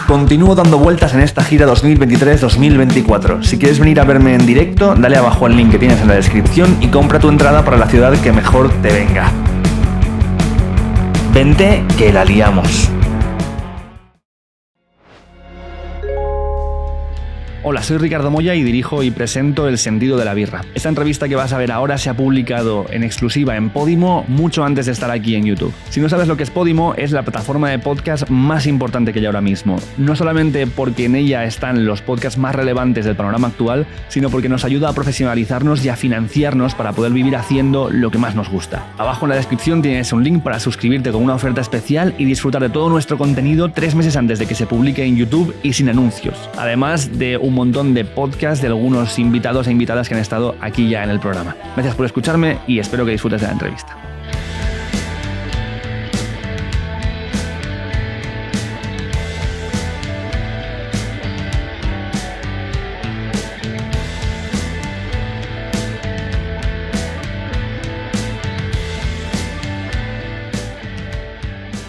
Continúo dando vueltas en esta gira 2023-2024. Si quieres venir a verme en directo, dale abajo al link que tienes en la descripción y compra tu entrada para la ciudad que mejor te venga. Vente, que la liamos. Hola, soy Ricardo Moya y dirijo y presento El Sentido de la Birra. Esta entrevista que vas a ver ahora se ha publicado en exclusiva en Podimo mucho antes de estar aquí en YouTube. Si no sabes lo que es Podimo, es la plataforma de podcast más importante que hay ahora mismo. No solamente porque en ella están los podcasts más relevantes del panorama actual, sino porque nos ayuda a profesionalizarnos y a financiarnos para poder vivir haciendo lo que más nos gusta. Abajo en la descripción tienes un link para suscribirte con una oferta especial y disfrutar de todo nuestro contenido 3 meses antes de que se publique en YouTube y sin anuncios. Además de un montón de podcasts de algunos invitados e invitadas que han estado aquí ya en el programa. Gracias por escucharme y espero que disfrutes de la entrevista.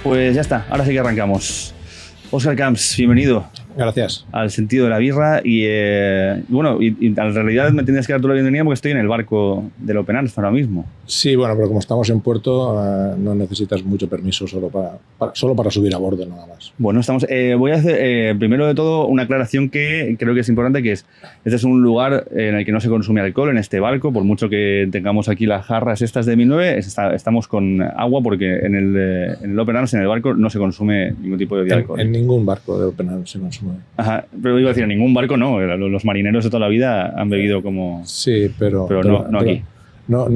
Pues ya está, ahora sí que arrancamos. Óscar Camps, bienvenido. Gracias. Al Sentido de la Birra y en realidad me tienes que dar tú la bienvenida porque estoy en el barco del Open Arms ahora mismo. Sí, bueno, pero como estamos en puerto no necesitas mucho permiso solo para subir a bordo nada más. Bueno, voy a hacer primero de todo una aclaración que creo que es importante, que este es un lugar en el que no se consume alcohol en este barco, por mucho que tengamos aquí las jarras estas de 1009, estamos con agua porque en el Open Arms, en el barco, no se consume ningún tipo de alcohol. En ningún barco de Open Arms se consume. Ajá, pero iba a decir, en ningún barco no, los marineros de toda la vida han bebido como... Sí, pero no aquí. No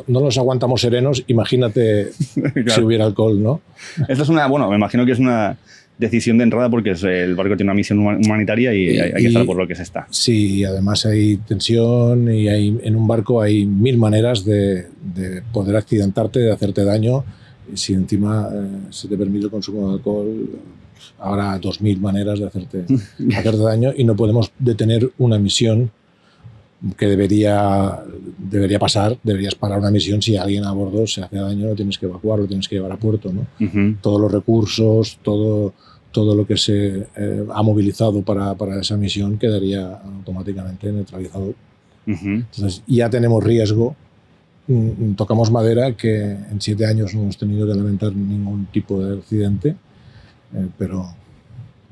los aguantamos serenos, imagínate claro. Si hubiera alcohol, ¿no? Esto es me imagino que es una decisión de entrada porque el barco tiene una misión humanitaria y hay que estar por lo que se está. Sí, además hay tensión y en un barco hay 1000 maneras de poder accidentarte, de hacerte daño. Si encima se te permite el consumo de alcohol, habrá 2000 maneras de hacerte daño y no podemos detener una misión que debería pasar. Deberías parar una misión si alguien a bordo se hace daño, lo tienes que evacuar, lo tienes que llevar a puerto, ¿no? Uh-huh. Todos los recursos, todo lo que se ha movilizado para esa misión quedaría automáticamente neutralizado. Uh-huh. Entonces ya tenemos riesgo. Tocamos madera, que en 7 años no hemos tenido que lamentar ningún tipo de accidente, pero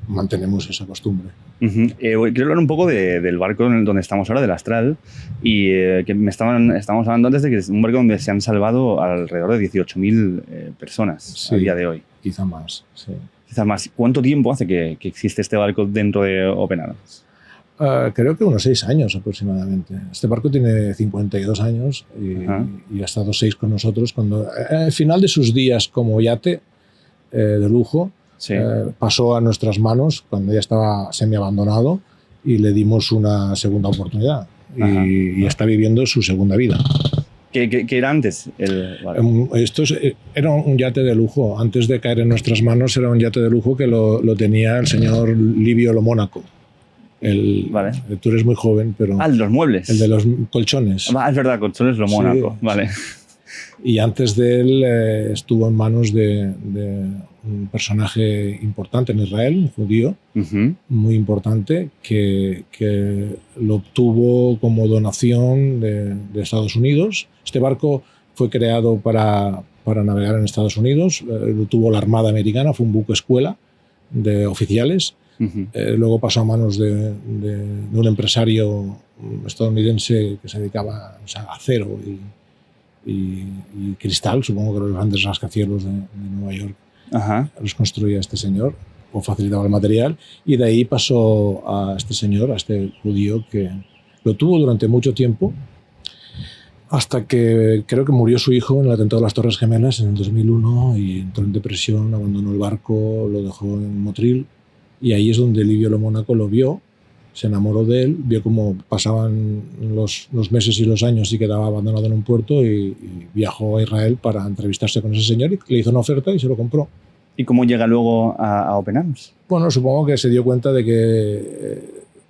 mantenemos esa costumbre. Uh-huh. Quiero hablar un poco del barco donde estamos ahora, del Astral, y que estábamos hablando antes de que es un barco donde se han salvado alrededor de 18.000 personas sí, a día de hoy. Quizá más, sí. Quizás más. ¿Cuánto tiempo hace que existe este barco dentro de Open Arms? Creo que unos 6 años aproximadamente. Este barco tiene 52 años y ha estado 6 con nosotros. Cuando al final de sus días como yate de lujo, sí, pasó a nuestras manos cuando ya estaba semi-abandonado y le dimos una segunda oportunidad y está viviendo su segunda vida. ¿Qué era antes? Era un yate de lujo. Antes de caer en nuestras manos era un yate de lujo que lo tenía el señor Livio Lo Mónaco. Vale. Tú eres muy joven, pero... el de los muebles. El de los colchones. Es verdad, colchones Lo Mónaco. Sí. Vale. Y antes de él estuvo en manos de un personaje importante en Israel, un judío, uh-huh, muy importante, que lo obtuvo como donación de Estados Unidos. Este barco fue creado para navegar en Estados Unidos, lo tuvo la Armada Americana, fue un buque escuela de oficiales. Uh-huh. Luego pasó a manos de un empresario estadounidense que se dedicaba a acero y cristal, supongo que los grandes rascacielos de Nueva York. Uh-huh. Los construía este señor o facilitaba el material, y de ahí pasó a este señor, a este judío, que lo tuvo durante mucho tiempo hasta que creo que murió su hijo en el atentado de las Torres Gemelas en el 2001 y entró en depresión, abandonó el barco, lo dejó en Motril. Y ahí es donde Livio Lo Mónaco lo vio, se enamoró de él, vio cómo pasaban los meses y los años y quedaba abandonado en un puerto y viajó a Israel para entrevistarse con ese señor y le hizo una oferta y se lo compró. ¿Y cómo llega luego a Open Arms? Bueno, supongo que se dio cuenta de que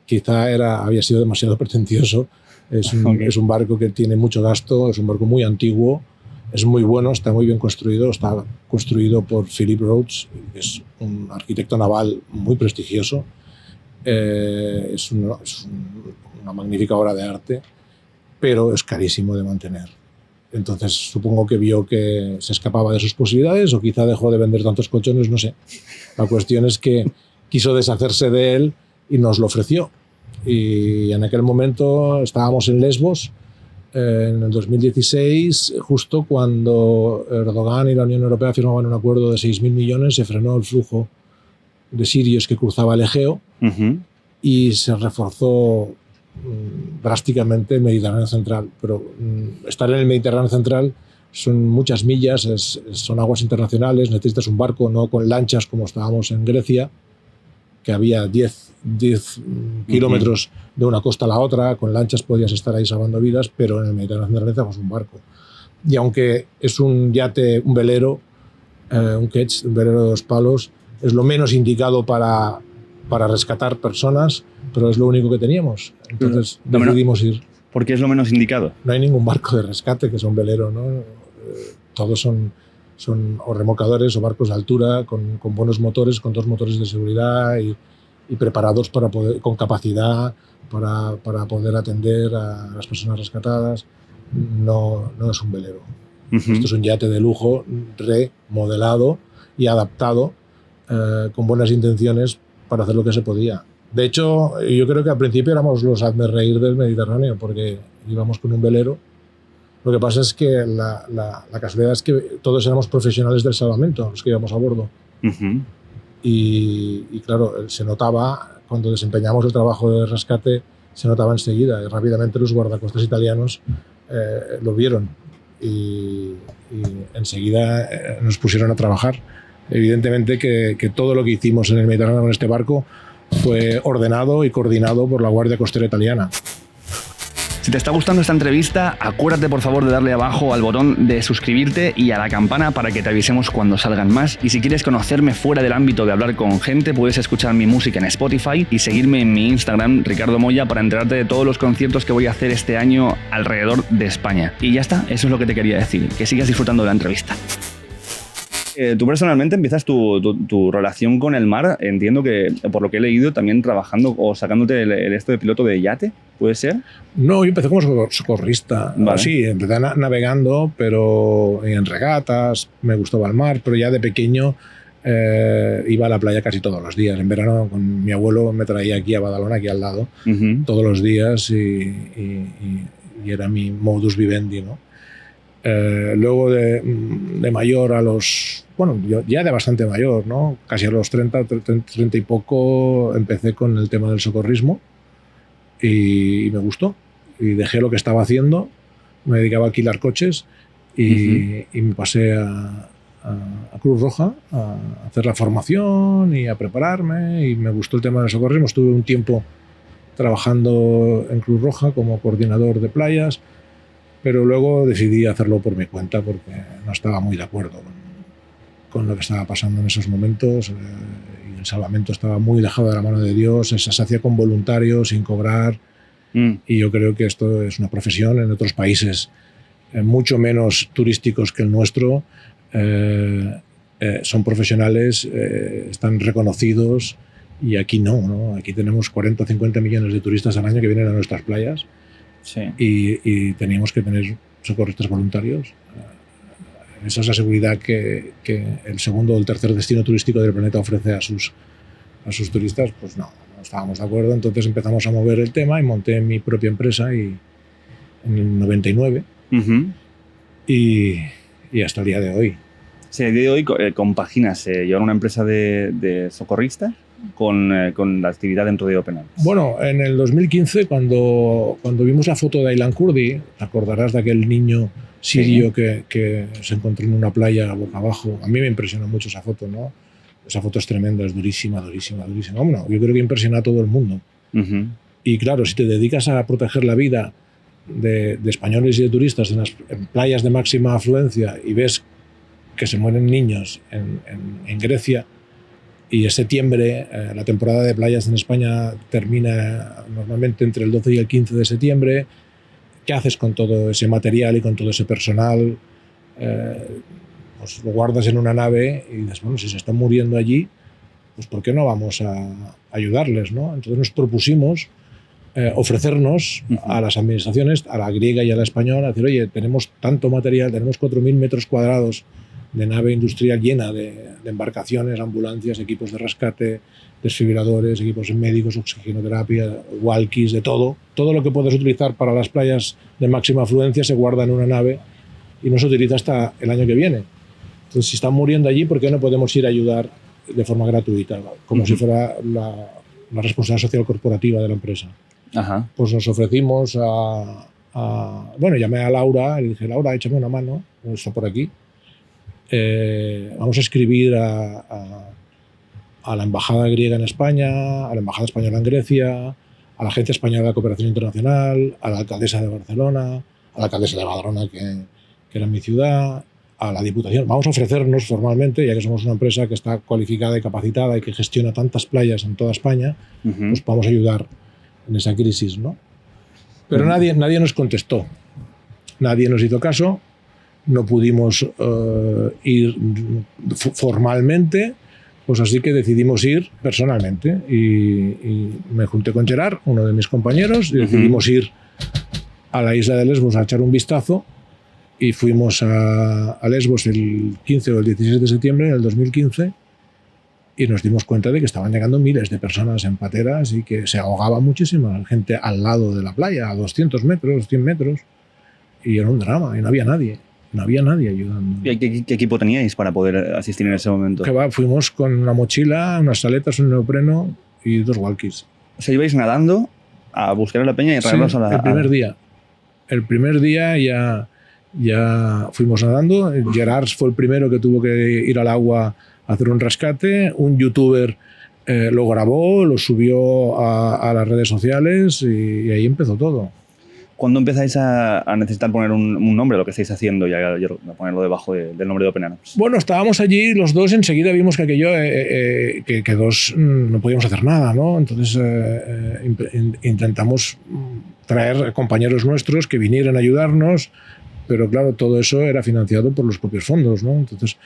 quizá había sido demasiado pretencioso. Es un barco que tiene mucho gasto, es un barco muy antiguo, Es muy bueno, está muy bien construido, está construido por Philip Rhodes, que es un arquitecto naval muy prestigioso. Es una magnífica obra de arte, pero es carísimo de mantener. Entonces supongo que vio que se escapaba de sus posibilidades, o quizá dejó de vender tantos colchones, no sé. La cuestión es que quiso deshacerse de él y nos lo ofreció. Y en aquel momento estábamos en Lesbos, en el 2016, justo cuando Erdogan y la Unión Europea firmaban un acuerdo de 6.000 millones, se frenó el flujo de sirios que cruzaba el Egeo y se reforzó drásticamente el Mediterráneo central. Pero estar en el Mediterráneo central son muchas millas, son aguas internacionales, necesitas un barco, no con lanchas como estábamos en Grecia, que había 10 kilómetros de una costa a la otra. Con lanchas podías estar ahí salvando vidas, pero en el Mediterráneo central necesitas un barco. Y aunque es un yate, un velero, un ketch, un velero de 2 palos, es lo menos indicado para rescatar personas, pero es lo único que teníamos. Entonces decidimos ir. ¿Por qué es lo menos indicado? No hay ningún barco de rescate que sea un velero, ¿no? Todos son o remolcadores o barcos de altura con buenos motores, con 2 motores de seguridad y preparados para poder, con capacidad para poder atender a las personas rescatadas. No es un velero. Esto es un yate de lujo remodelado y adaptado con buenas intenciones para hacer lo que se podía. De hecho, yo creo que al principio éramos los hazmerreír del Mediterráneo, porque íbamos con un velero. Lo que pasa es que la casualidad es que todos éramos profesionales del salvamento, los que íbamos a bordo. Y claro, se notaba, cuando desempeñamos el trabajo de rescate, se notaba enseguida, y rápidamente los guardacostas italianos lo vieron y enseguida nos pusieron a trabajar. Evidentemente que todo lo que hicimos en el Mediterráneo con este barco fue ordenado y coordinado por la Guardia Costera Italiana. Si te está gustando esta entrevista, acuérdate por favor de darle abajo al botón de suscribirte y a la campana para que te avisemos cuando salgan más. Y si quieres conocerme fuera del ámbito de hablar con gente, puedes escuchar mi música en Spotify y seguirme en mi Instagram, Ricardo Moya, para enterarte de todos los conciertos que voy a hacer este año alrededor de España. Y ya está, eso es lo que te quería decir, que sigas disfrutando de la entrevista. Tú personalmente empiezas tu relación con el mar, entiendo que, por lo que he leído, también trabajando o sacándote el esto de piloto de yate, ¿puede ser? No, yo empecé como socorrista. Vale. Sí, empecé navegando, pero en regatas, me gustaba el mar, pero ya de pequeño iba a la playa casi todos los días. En verano con mi abuelo me traía aquí a Badalona, aquí al lado, todos los días y era mi modus vivendi, ¿no? Luego de mayor a los... Bueno, yo ya de bastante mayor, ¿no? Casi a los 30 y poco empecé con el tema del socorrismo y me gustó. Y dejé lo que estaba haciendo, me dedicaba a alquilar coches y me pasé a Cruz Roja a hacer la formación y a prepararme, y me gustó el tema del socorrismo. Estuve un tiempo trabajando en Cruz Roja como coordinador de playas, pero luego decidí hacerlo por mi cuenta porque no estaba muy de acuerdo con lo que estaba pasando en esos momentos, y el salvamento estaba muy dejado de la mano de Dios, se hacía con voluntarios, sin cobrar, y yo creo que esto es una profesión en otros países mucho menos turísticos que el nuestro. Son profesionales, están reconocidos, y aquí no. Aquí tenemos 40 o 50 millones de turistas al año que vienen a nuestras playas. Sí. Y teníamos que tener socorristas voluntarios. Esa es la seguridad que el segundo o el tercer destino turístico del planeta ofrece a sus turistas. Pues no estábamos de acuerdo. Entonces empezamos a mover el tema y monté mi propia empresa en el 99 y hasta el día de hoy. Sí, el día de hoy compaginas llevar una empresa de socorristas con la actividad dentro de Open Arms. Bueno, en el 2015, cuando vimos la foto de Aylan Kurdi, te acordarás de aquel niño sirio que se encontró en una playa boca abajo. A mí me impresionó mucho esa foto, ¿no? Esa foto es tremenda, es durísima. Bueno, yo creo que impresiona a todo el mundo. Y claro, si te dedicas a proteger la vida de españoles y de turistas en playas de máxima afluencia y ves que se mueren niños en Grecia, y en septiembre, la temporada de playas en España termina normalmente entre el 12 y el 15 de septiembre. ¿Qué haces con todo ese material y con todo ese personal? pues lo guardas en una nave y dices, bueno, si se están muriendo allí, pues ¿por qué no vamos a ayudarles, ¿no? Entonces nos propusimos ofrecernos a las administraciones, a la griega y a la española, decir, oye, tenemos tanto material, tenemos 4.000 metros cuadrados de nave industrial llena de embarcaciones, ambulancias, equipos de rescate, desfibriladores, equipos médicos, oxigenoterapia, walkies, de todo. Todo lo que puedes utilizar para las playas de máxima afluencia se guarda en una nave y no se utiliza hasta el año que viene. Entonces, si están muriendo allí, ¿por qué no podemos ir a ayudar de forma gratuita? Como si fuera la responsabilidad social corporativa de la empresa. Ajá. Pues nos ofrecimos bueno, llamé a Laura y le dije, Laura, échame una mano, está por aquí. Vamos a escribir a la embajada griega en España, a la embajada española en Grecia, a la Agencia Española de Cooperación Internacional, a la alcaldesa de Barcelona, a la alcaldesa de Badalona, que era mi ciudad, a la Diputación. Vamos a ofrecernos formalmente, ya que somos una empresa que está cualificada y capacitada y que gestiona tantas playas en toda España, pues vamos a ayudar en esa crisis, ¿no? Pero nadie nos contestó, nadie nos hizo caso, no pudimos ir formalmente, pues así que decidimos ir personalmente y me junté con Gerard, uno de mis compañeros, y decidimos ir a la isla de Lesbos a echar un vistazo y fuimos a Lesbos el 15 o el 16 de septiembre del 2015 y nos dimos cuenta de que estaban llegando miles de personas en pateras y que se ahogaba muchísima gente al lado de la playa, a 200 metros, 100 metros, y era un drama y no había nadie. No había nadie ayudando. ¿Y qué equipo teníais para poder asistir en ese momento? Que va, fuimos con una mochila, unas aletas, un neopreno y 2 walkies. O sea, ibais nadando a buscar a la peña y traerlos a la... el primer día. El primer día ya fuimos nadando. Gerard fue el primero que tuvo que ir al agua a hacer un rescate. Un youtuber lo grabó, lo subió a las redes sociales y ahí empezó todo. ¿Cuándo empezáis a necesitar poner un nombre a lo que estáis haciendo y a ponerlo debajo del nombre de Open Arms? Bueno, estábamos allí los dos, enseguida vimos que aquello, que dos no podíamos hacer nada, ¿no? Entonces intentamos traer compañeros nuestros que vinieran a ayudarnos, pero claro, todo eso era financiado por los propios fondos, ¿no? Entonces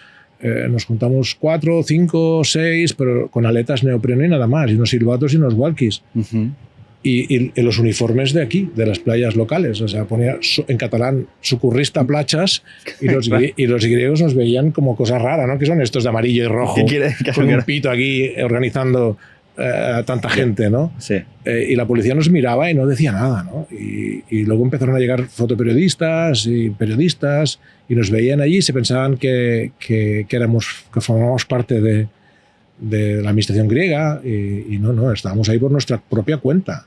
nos juntamos 4, 5, 6, pero con aletas neopreno y nada más, y unos silbatos y unos walkies. Y los uniformes de aquí, de las playas locales. O sea, ponía en catalán socorrista plachas y los griegos nos veían como cosa rara, ¿no? Que son estos de amarillo y rojo, con un pito aquí organizando a tanta gente, ¿no? Sí. Y la policía nos miraba y no decía nada, ¿no? Y luego empezaron a llegar fotoperiodistas y periodistas y nos veían allí y se pensaban que formábamos parte de la administración griega y no, estábamos ahí por nuestra propia cuenta.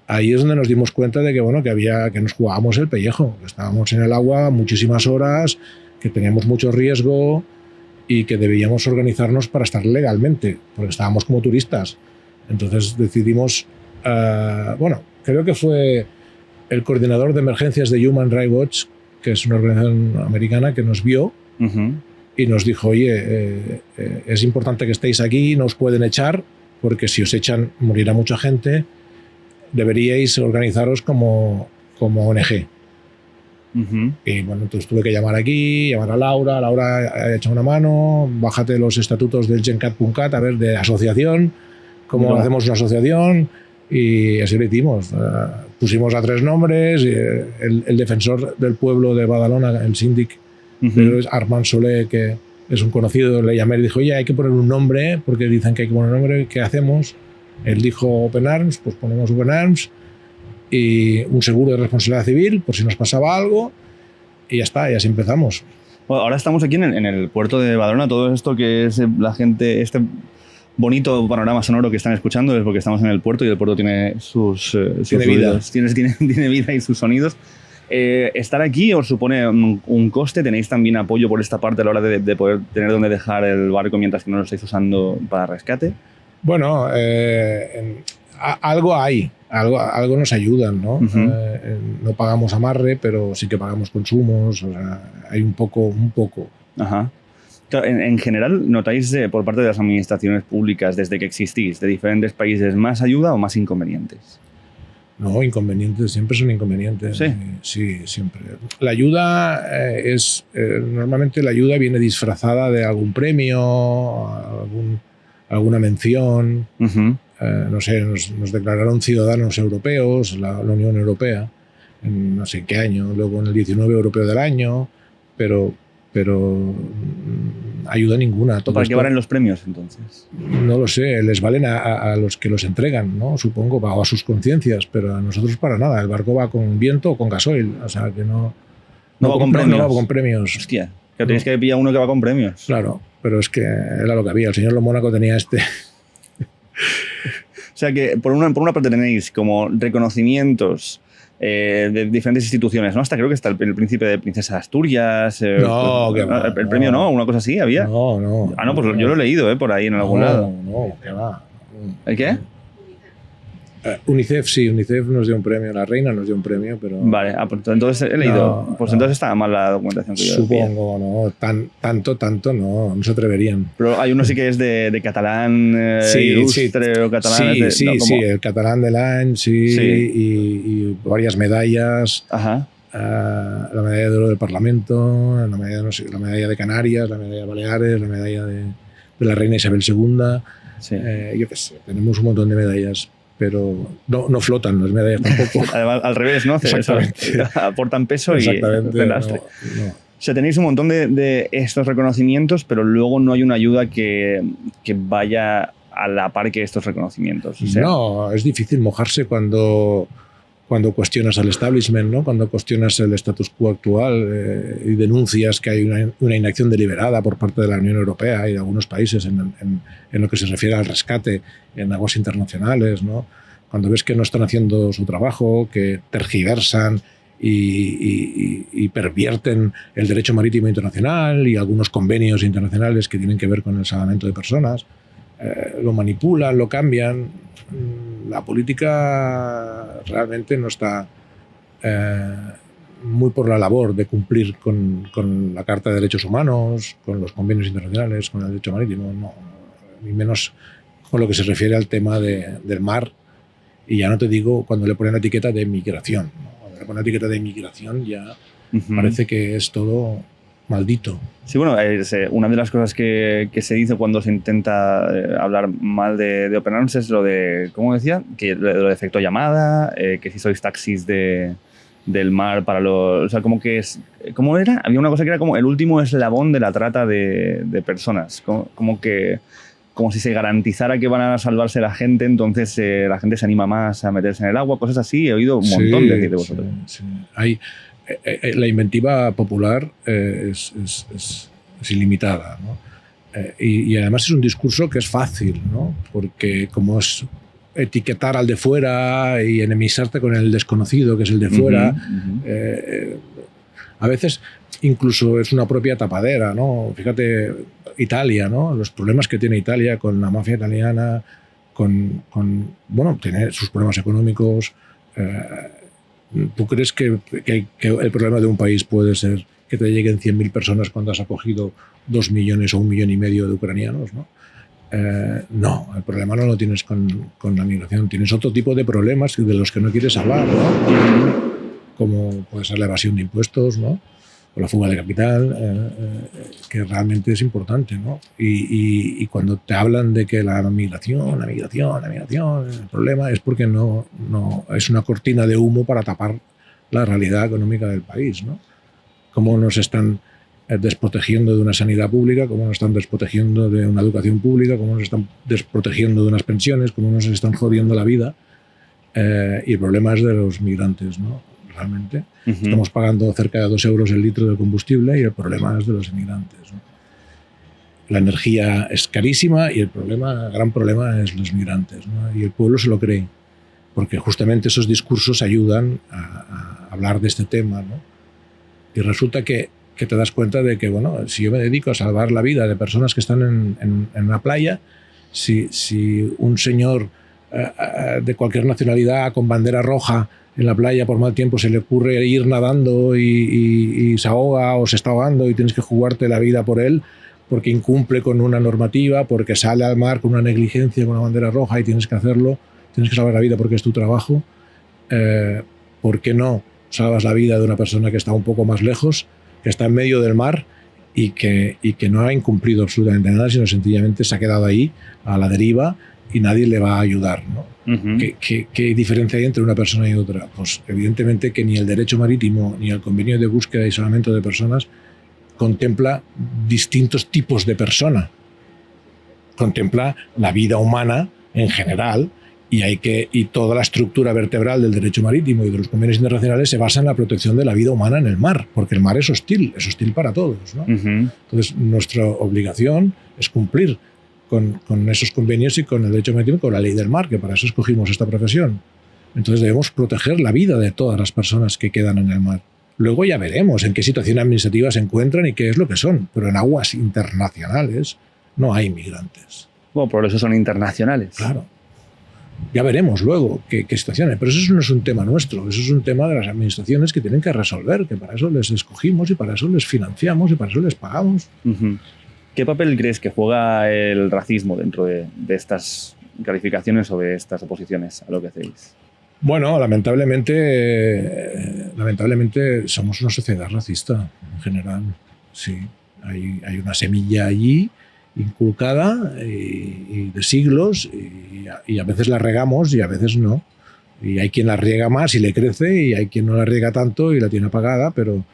Ahí es donde nos dimos cuenta de que, bueno, que nos jugábamos el pellejo, que estábamos en el agua muchísimas horas, que teníamos mucho riesgo y que debíamos organizarnos para estar legalmente, porque estábamos como turistas. Entonces decidimos, creo que fue el coordinador de emergencias de Human Rights Watch, que es una organización americana, que nos vio y nos dijo, oye, es importante que estéis aquí, no os pueden echar, porque si os echan morirá mucha gente, deberíais organizaros como ONG. Y bueno, entonces tuve que llamar a Laura ha echado una mano, bájate los estatutos del Gencat.cat, a ver, de asociación, cómo hacemos una asociación, y así lo hicimos. Pusimos a 3 nombres, el defensor del pueblo de Badalona, el síndic, es Armand Solé, que es un conocido, le llamé y dijo, oye, hay que poner un nombre, porque dicen que hay que poner un nombre, ¿qué hacemos? Él dijo Open Arms, pues ponemos Open Arms y un seguro de responsabilidad civil por si nos pasaba algo y ya está, y así empezamos. Bueno, ahora estamos aquí en el puerto de Badalona. Todo esto que es la gente, este bonito panorama sonoro que están escuchando es porque estamos en el puerto y el puerto tiene sus ruidos, tiene vida y sus sonidos. Estar aquí os supone un coste. ¿Tenéis también apoyo por esta parte a la hora de poder tener donde dejar el barco mientras que no lo estáis usando para rescate? Bueno, algo hay, algo nos ayudan, ¿no? No pagamos amarre, pero sí que pagamos consumos, o sea, hay un poco. Ajá. Claro, en general, ¿notáis por parte de las administraciones públicas, desde que existís, de diferentes países, más ayuda o más inconvenientes? No, inconvenientes, siempre son inconvenientes. Sí. Sí, siempre. La ayuda normalmente la ayuda viene disfrazada de algún premio, alguna mención. No sé, nos declararon ciudadanos europeos, la Unión Europea, en no sé en qué año, luego en el 19 Europeo del Año, pero ayuda ninguna. ¿Para qué valen los premios entonces? No lo sé, les valen a los que los entregan, ¿no? Supongo, o a sus conciencias, pero a nosotros para nada. El barco va con viento o con gasoil, o sea que no va con premios. No va con premios. Hostia, que tienes que pillar uno que va con premios. Claro, pero es que era lo que había. El señor Mónaco tenía este. O sea que por una parte tenéis como reconocimientos de diferentes instituciones, ¿no? Hasta creo que está el príncipe de Princesa de Asturias. No, que va. El premio no, una cosa así había. No. Ah, no, pues yo lo he leído, por ahí en algún lado. No, que va. ¿El qué? UNICEF sí, UNICEF nos dio un premio, la reina nos dio un premio, pero... Vale, pues entonces he leído. Entonces estaba mal la documentación que yo supongo, no, tanto no se atreverían. Pero hay uno sí que es de catalán ilustre o catalán... Sí, el catalán del año, y varias medallas. Ajá. La medalla de oro del Parlamento, la medalla de Canarias, la medalla de Baleares, la medalla de la reina Isabel II. Sí. Yo qué sé, tenemos un montón de medallas, pero no flotan las medallas tampoco. Además, al revés, ¿no? Exactamente. Aportan peso y lastre. No. O sea, tenéis un montón de estos reconocimientos, pero luego no hay una ayuda que vaya a la par que estos reconocimientos. O sea, no, es difícil mojarse cuando cuestionas al establishment, ¿no? Cuando cuestionas el status quo actual y denuncias que hay una inacción deliberada por parte de la Unión Europea y de algunos países en lo que se refiere al rescate en aguas internacionales, ¿no? Cuando ves que no están haciendo su trabajo, que tergiversan y pervierten el derecho marítimo internacional y algunos convenios internacionales que tienen que ver con el salvamento de personas, lo manipulan, lo cambian. La política realmente no está muy por la labor de cumplir con la Carta de Derechos Humanos, con los convenios internacionales, con el derecho marítimo, no, ni menos con lo que se refiere al tema del mar. Y ya no te digo cuando le ponen la etiqueta de migración, ¿no? Cuando le ponen la etiqueta de migración ya parece que es todo maldito. Sí, bueno, una de las cosas que se dice cuando se intenta hablar mal de Open Arms es lo de, ¿cómo decía? Que lo de efecto llamada, que si sois taxis del mar para los... O sea, como que es... ¿Cómo era? Había una cosa que era como el último eslabón de la trata de personas. Como si se garantizara que van a salvarse la gente, entonces la gente se anima más a meterse en el agua, cosas así. He oído un montón de vosotros. Sí. La inventiva popular es ilimitada, ¿no? Y además es un discurso que es fácil, ¿no? Porque como es etiquetar al de fuera y enemistarte con el desconocido, que es el de fuera, a veces incluso es una propia tapadera, ¿no? Fíjate, Italia, ¿no? Los problemas que tiene Italia con la mafia italiana, bueno, tiene sus problemas económicos. ¿Tú crees que el problema de un país puede ser que te lleguen 100.000 personas cuando has acogido 2 millones o 1,5 millones de ucranianos, ¿no? No, el problema no lo tienes con la migración. Tienes otro tipo de problemas de los que no quieres hablar, ¿no? Como puede ser la evasión de impuestos, ¿no? O la fuga de capital, que realmente es importante, ¿no? Y cuando te hablan de que la migración, el problema es porque no es una cortina de humo para tapar la realidad económica del país, ¿no? Cómo nos están desprotegiendo de una sanidad pública, cómo nos están desprotegiendo de una educación pública, cómo nos están desprotegiendo de unas pensiones, cómo nos están jodiendo la vida. Y el problema es de los migrantes, ¿no? Realmente. Estamos pagando cerca de 2 euros el litro de combustible y el problema es de los inmigrantes, ¿no? La energía es carísima y el gran problema es los migrantes, ¿no? Y el pueblo se lo cree, porque justamente esos discursos ayudan a hablar de este tema, ¿no? Y resulta que te das cuenta de que, bueno, si yo me dedico a salvar la vida de personas que están en una playa, si un señor de cualquier nacionalidad con bandera roja en la playa por mal tiempo se le ocurre ir nadando y se ahoga o se está ahogando y tienes que jugarte la vida por él porque incumple con una normativa, porque sale al mar con una negligencia, con una bandera roja y tienes que hacerlo, tienes que salvar la vida porque es tu trabajo, ¿por qué no salvas la vida de una persona que está un poco más lejos, que está en medio del mar y que no ha incumplido absolutamente nada, sino sencillamente se ha quedado ahí a la deriva y nadie le va a ayudar, ¿no? Uh-huh. ¿Qué diferencia hay entre una persona y otra? Pues evidentemente que ni el derecho marítimo ni el convenio de búsqueda y salvamento de personas contempla distintos tipos de persona. Contempla la vida humana en general y toda la estructura vertebral del derecho marítimo y de los convenios internacionales se basa en la protección de la vida humana en el mar, porque el mar es hostil para todos, ¿no? Uh-huh. Entonces, nuestra obligación es cumplir con esos convenios y con el derecho marítimo y con la ley del mar, que para eso escogimos esta profesión. Entonces, debemos proteger la vida de todas las personas que quedan en el mar. Luego ya veremos en qué situación administrativa se encuentran y qué es lo que son, pero en aguas internacionales no hay migrantes. Bueno, por eso son internacionales. Claro. Ya veremos luego qué situaciones. Pero eso no es un tema nuestro, eso es un tema de las administraciones que tienen que resolver, que para eso les escogimos y para eso les financiamos y para eso les pagamos. Uh-huh. ¿Qué papel crees que juega el racismo dentro de estas calificaciones o de estas oposiciones a lo que hacéis? Bueno, lamentablemente somos una sociedad racista en general. Sí, hay una semilla allí inculcada y de siglos y a veces la regamos y a veces no. Y hay quien la riega más y le crece y hay quien no la riega tanto y la tiene apagada, pero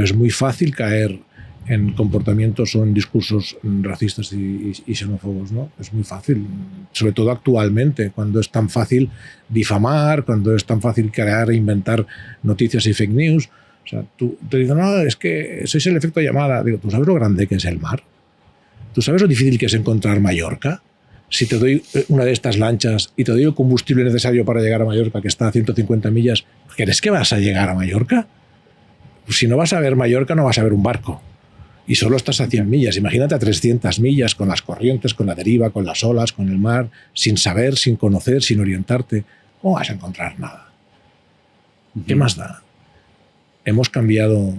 es muy fácil caer en comportamientos o en discursos racistas y xenófobos, ¿no? Es muy fácil, sobre todo actualmente, cuando es tan fácil difamar, cuando es tan fácil crear e inventar noticias y fake news. O sea, tú te dices, no, es que sois el efecto llamada. Digo, ¿tú sabes lo grande que es el mar? ¿Tú sabes lo difícil que es encontrar Mallorca? Si te doy una de estas lanchas y te doy el combustible necesario para llegar a Mallorca, que está a 150 millas, ¿crees que vas a llegar a Mallorca? Pues si no vas a ver Mallorca, no vas a ver un barco. Y solo estás a 100 millas. Imagínate a 300 millas con las corrientes, con la deriva, con las olas, con el mar, sin saber, sin conocer, sin orientarte. ¿Cómo vas a encontrar nada? ¿Qué más da? Hemos cambiado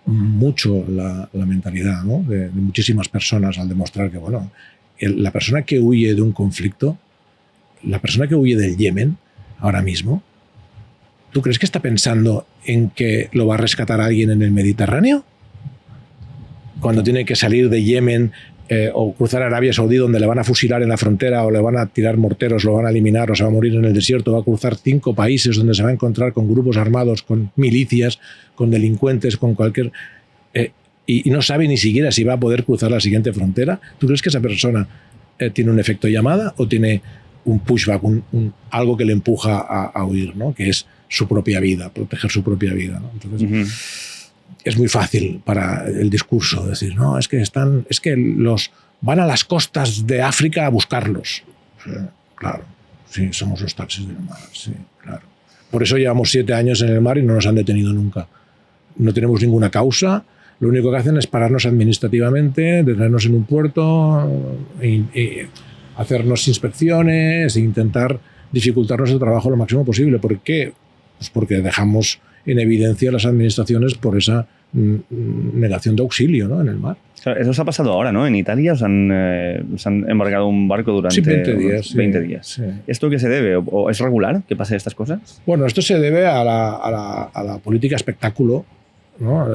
mucho la mentalidad, ¿no? de muchísimas personas al demostrar que, bueno, la persona que huye de un conflicto, la persona que huye del Yemen ahora mismo, ¿tú crees que está pensando en que lo va a rescatar alguien en el Mediterráneo? Cuando tiene que salir de Yemen o cruzar Arabia Saudí, donde le van a fusilar en la frontera o le van a tirar morteros, lo van a eliminar o se va a morir en el desierto, va a cruzar 5 países donde se va a encontrar con grupos armados, con milicias, con delincuentes, con cualquier... y no sabe ni siquiera si va a poder cruzar la siguiente frontera. ¿Tú crees que esa persona tiene un efecto llamada o tiene un pushback, algo que le empuja a huir, ¿no? Que es su propia vida, proteger su propia vida, ¿no? Entonces... Es muy fácil para el discurso decir, no, es que los van a las costas de África a buscarlos. Sí, claro, sí, somos los taxis del mar, sí, claro. Por eso llevamos 7 años en el mar y no nos han detenido nunca. No tenemos ninguna causa, lo único que hacen es pararnos administrativamente, detenernos en un puerto, hacernos inspecciones e intentar dificultarnos el trabajo lo máximo posible. ¿Por qué? Pues porque dejamos en evidencia las administraciones por esa negación de auxilio, ¿no? En el mar. Claro, eso os ha pasado ahora, ¿no? En Italia os han embargado un barco durante 20 días. 20 días. Sí. ¿Esto qué se debe? ¿O es regular que pase estas cosas? Bueno, esto se debe a la política espectáculo, ¿no?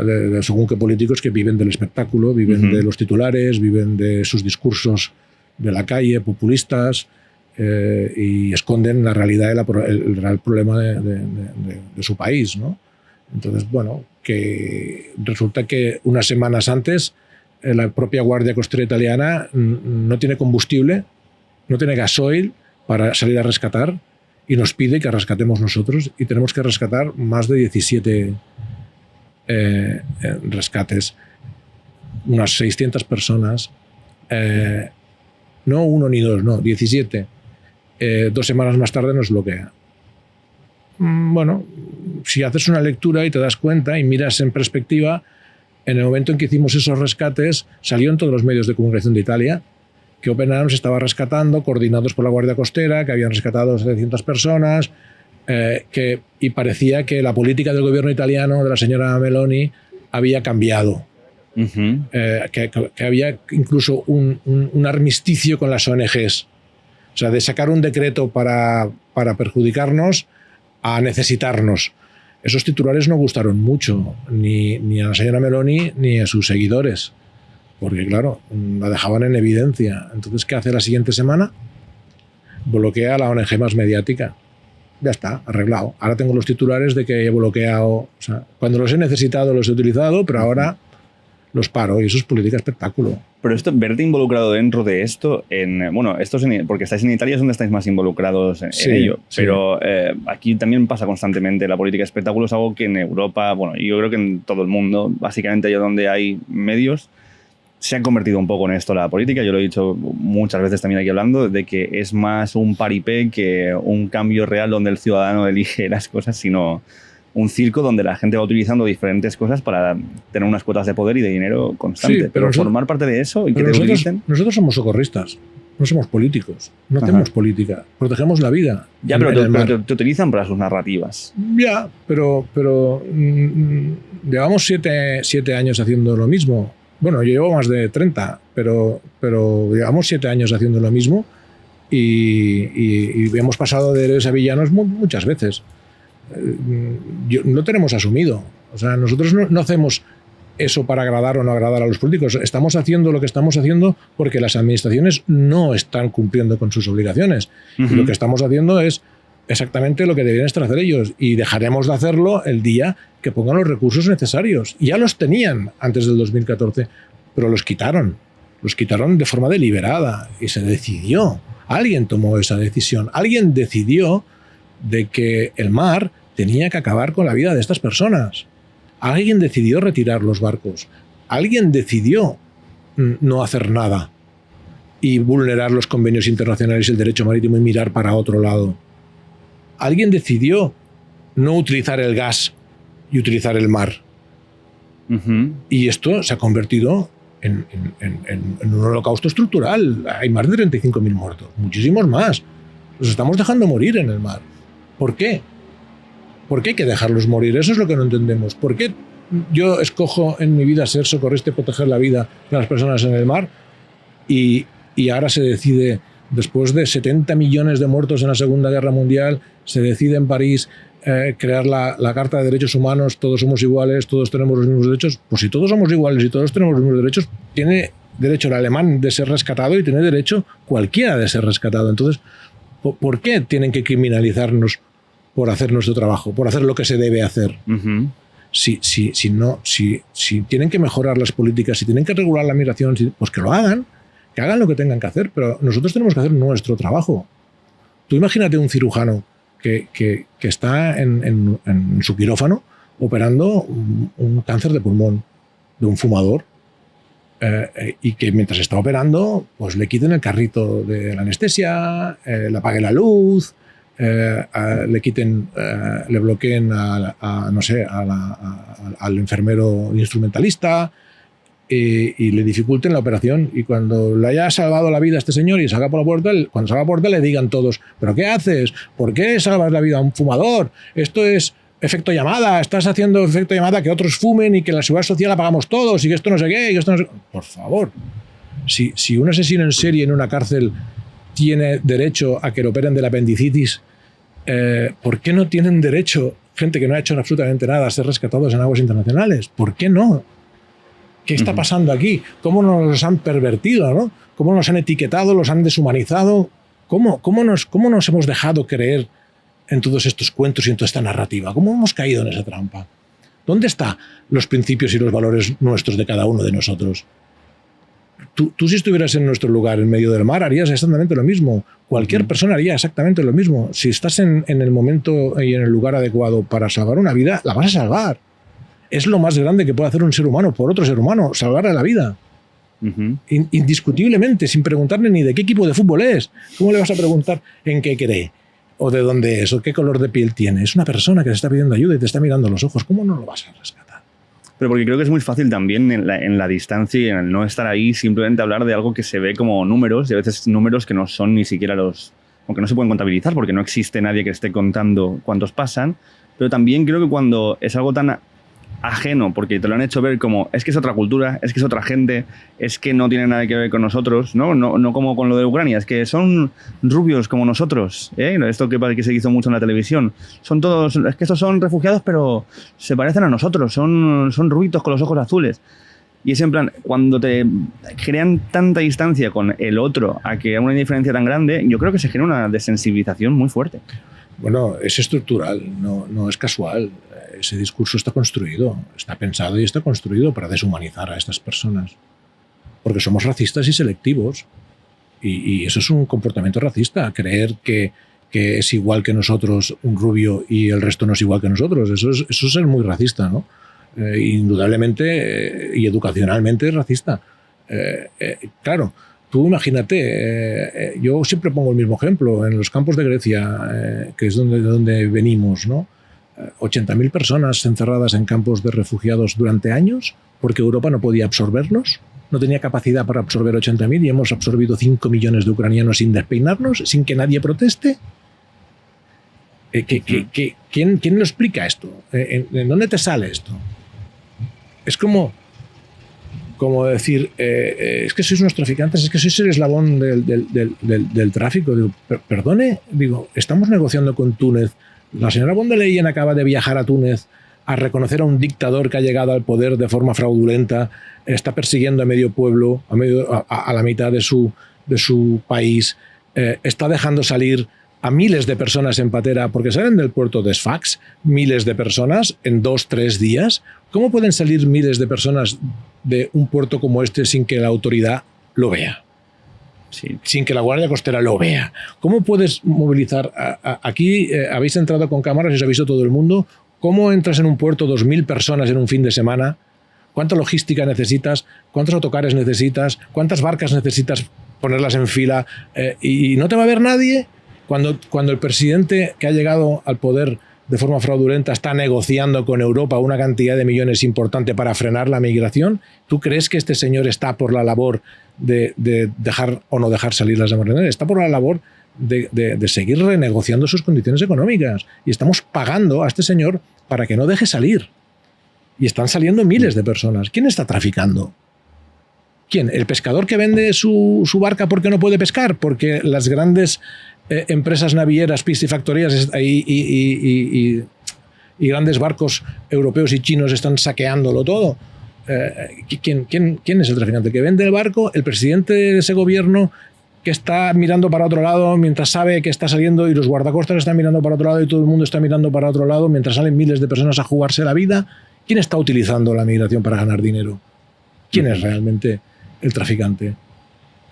Según qué políticos que viven del espectáculo, viven de los titulares, viven de sus discursos de la calle, populistas, y esconden la realidad y el real problema de su país, ¿no? Entonces, bueno, que resulta que unas semanas antes la propia Guardia Costera italiana no tiene combustible, no tiene gasoil para salir a rescatar y nos pide que rescatemos nosotros y tenemos que rescatar más de 17 rescates, unas 600 personas, no uno ni dos, no, 17. 2 semanas más tarde nos bloquea. Bueno, si haces una lectura y te das cuenta y miras en perspectiva, en el momento en que hicimos esos rescates, salió en todos los medios de comunicación de Italia que Open Arms estaba rescatando, coordinados por la Guardia Costera, que habían rescatado 700 personas, y parecía que la política del gobierno italiano, de la señora Meloni, había cambiado. Uh-huh. Que había incluso un armisticio con las ONGs. O sea, de sacar un decreto para perjudicarnos a necesitarnos. Esos titulares no gustaron mucho, ni a la señora Meloni ni a sus seguidores, porque claro, la dejaban en evidencia. Entonces, ¿qué hace la siguiente semana? Bloquea a la ONG más mediática. Ya está, arreglado. Ahora tengo los titulares de que he bloqueado. O sea, cuando los he necesitado, los he utilizado, pero ahora los paro, y eso es política espectáculo. Pero esto, verte involucrado dentro de esto, porque estáis en Italia es donde estáis más involucrados en ello, sí. Pero aquí también pasa constantemente. La política espectáculo es algo que en Europa, bueno, yo creo que en todo el mundo, básicamente allá donde hay medios, se ha convertido un poco en esto la política. Yo lo he dicho muchas veces también aquí hablando, de que es más un paripé que un cambio real donde el ciudadano elige las cosas, sino un circo donde la gente va utilizando diferentes cosas para tener unas cuotas de poder y de dinero constante. Sí, pero formar parte de eso y que te utilicen... Nosotros somos socorristas, no somos políticos, no hacemos política, protegemos la vida. Ya, pero te utilizan para sus narrativas. Ya, pero llevamos 7 años haciendo lo mismo. Bueno, yo llevo más de 30, pero llevamos 7 años haciendo lo mismo y hemos pasado de héroes a villanos muchas veces. Lo tenemos asumido. O sea, nosotros no hacemos eso para agradar o no agradar a los políticos. Estamos haciendo lo que estamos haciendo porque las administraciones no están cumpliendo con sus obligaciones. Uh-huh. Y lo que estamos haciendo es exactamente lo que deberían estar hacer ellos, y dejaremos de hacerlo el día que pongan los recursos necesarios. Y ya los tenían antes del 2014, pero los quitaron de forma deliberada y se decidió. Alguien tomó esa decisión, alguien decidió de que el mar tenía que acabar con la vida de estas personas. Alguien decidió retirar los barcos, alguien decidió no hacer nada y vulnerar los convenios internacionales y el derecho marítimo y mirar para otro lado. Alguien decidió no utilizar el gas y utilizar el mar. Uh-huh. Y esto se ha convertido en un holocausto estructural. Hay más de 35.000 muertos, muchísimos más. Los estamos dejando morir en el mar. ¿Por qué? ¿Por qué hay que dejarlos morir? Eso es lo que no entendemos. ¿Por qué yo escojo en mi vida ser socorrista y proteger la vida de las personas en el mar y ahora se decide, después de 70 millones de muertos en la Segunda Guerra Mundial, se decide en París crear la Carta de Derechos Humanos, todos somos iguales, todos tenemos los mismos derechos? Pues si todos somos iguales y todos tenemos los mismos derechos, tiene derecho el alemán de ser rescatado y tiene derecho cualquiera de ser rescatado. Entonces, ¿por qué tienen que criminalizarnos por hacer nuestro trabajo, por hacer lo que se debe hacer? Uh-huh. Si tienen que mejorar las políticas, si tienen que regular la migración, pues que lo hagan, que hagan lo que tengan que hacer, pero nosotros tenemos que hacer nuestro trabajo. Tú imagínate un cirujano que está en su quirófano operando un cáncer de pulmón de un fumador, y que mientras está operando pues le quiten el carrito de la anestesia, le apaguen la luz, le bloqueen al enfermero instrumentalista y le dificulten la operación, y cuando le haya salvado la vida a este señor y salga por la puerta, cuando salga por la puerta le digan todos: ¿pero qué haces? ¿Por qué salvas la vida a un fumador? Esto es efecto llamada, estás haciendo efecto llamada, que otros fumen y que la seguridad social la pagamos todos y que esto no sé qué, y que esto no sé... Por favor, si un asesino en serie en una cárcel tiene derecho a que le operen de la apendicitis, ¿por qué no tienen derecho gente que no ha hecho absolutamente nada a ser rescatados en aguas internacionales? ¿Por qué no? ¿Qué está pasando aquí? ¿Cómo nos han pervertido, ¿no? ¿Cómo nos han etiquetado, los han deshumanizado? ¿Cómo nos hemos dejado creer en todos estos cuentos y en toda esta narrativa? ¿Cómo hemos caído en esa trampa? ¿Dónde están los principios y los valores nuestros de cada uno de nosotros? Tú si estuvieras en nuestro lugar, en medio del mar, harías exactamente lo mismo. Cualquier persona haría exactamente lo mismo. Si estás en el momento y en el lugar adecuado para salvar una vida, la vas a salvar. Es lo más grande que puede hacer un ser humano por otro ser humano, salvarle la vida. Uh-huh. Indiscutiblemente, sin preguntarle ni de qué equipo de fútbol es. ¿Cómo le vas a preguntar en qué cree? ¿O de dónde es? ¿O qué color de piel tiene? Es una persona que te está pidiendo ayuda y te está mirando a los ojos. ¿Cómo no lo vas a rescatar? Pero porque creo que es muy fácil también en la distancia y en el no estar ahí simplemente hablar de algo que se ve como números, y a veces números que no son ni siquiera aunque no se pueden contabilizar porque no existe nadie que esté contando cuántos pasan. Pero también creo que cuando es algo tan ajeno, porque te lo han hecho ver como, es que es otra cultura, es que es otra gente, es que no tiene nada que ver con nosotros, no como con lo de Ucrania, es que son rubios como nosotros, esto que se hizo mucho en la televisión, son todos, es que estos son refugiados pero se parecen a nosotros, son rubitos con los ojos azules. Y es en plan, cuando te crean tanta distancia con el otro a que hay una diferencia tan grande, yo creo que se genera una desensibilización muy fuerte. Bueno, es estructural, no es casual. Ese discurso está construido, está pensado y está construido para deshumanizar a estas personas. Porque somos racistas y selectivos. Y eso es un comportamiento racista. Creer que es igual que nosotros un rubio y el resto no es igual que nosotros. Eso es ser muy racista, ¿no? Indudablemente y educacionalmente es racista. Claro. Tú imagínate, yo siempre pongo el mismo ejemplo, en los campos de Grecia, que es de donde venimos, ¿no? 80.000 personas encerradas en campos de refugiados durante años porque Europa no podía absorberlos, no tenía capacidad para absorber 80.000 y hemos absorbido 5 millones de ucranianos sin despeinarnos, sin que nadie proteste. ¿Quién lo explica esto? ¿En dónde te sale esto? Es como decir, es que sois unos traficantes, es que sois el eslabón del tráfico. Digo, perdone, estamos negociando con Túnez. La señora von der Leyen acaba de viajar a Túnez a reconocer a un dictador que ha llegado al poder de forma fraudulenta, está persiguiendo a medio pueblo, a la mitad de su país, está dejando salir a miles de personas en patera, porque salen del puerto de Sfax, miles de personas en 2-3 días. ¿Cómo pueden salir miles de personas de un puerto como este sin que la autoridad lo vea? Sí. Sin que la Guardia Costera lo vea. ¿Cómo puedes movilizar? Aquí habéis entrado con cámaras y os ha visto todo el mundo. ¿Cómo entras en un puerto 2.000 personas en un fin de semana? ¿Cuánta logística necesitas? ¿Cuántos autocares necesitas? ¿Cuántas barcas necesitas ponerlas en fila? ¿Y no te va a ver nadie? Cuando el presidente que ha llegado al poder de forma fraudulenta está negociando con Europa una cantidad de millones importante para frenar la migración, ¿tú crees que este señor está por la labor de dejar o no dejar salir las demostraciones? Está por la labor de seguir renegociando sus condiciones económicas. Y estamos pagando a este señor para que no deje salir. Y están saliendo miles de personas. ¿Quién está traficando? ¿Quién? ¿El pescador que vende su barca porque no puede pescar? Porque las grandes empresas navieras, piscifactorías y grandes barcos europeos y chinos están saqueándolo todo. ¿Quién es el traficante? ¿Que vende el barco? ¿El presidente de ese gobierno que está mirando para otro lado mientras sabe que está saliendo y los guardacostas están mirando para otro lado y todo el mundo está mirando para otro lado mientras salen miles de personas a jugarse la vida? ¿Quién está utilizando la migración para ganar dinero? ¿Quién es realmente el traficante?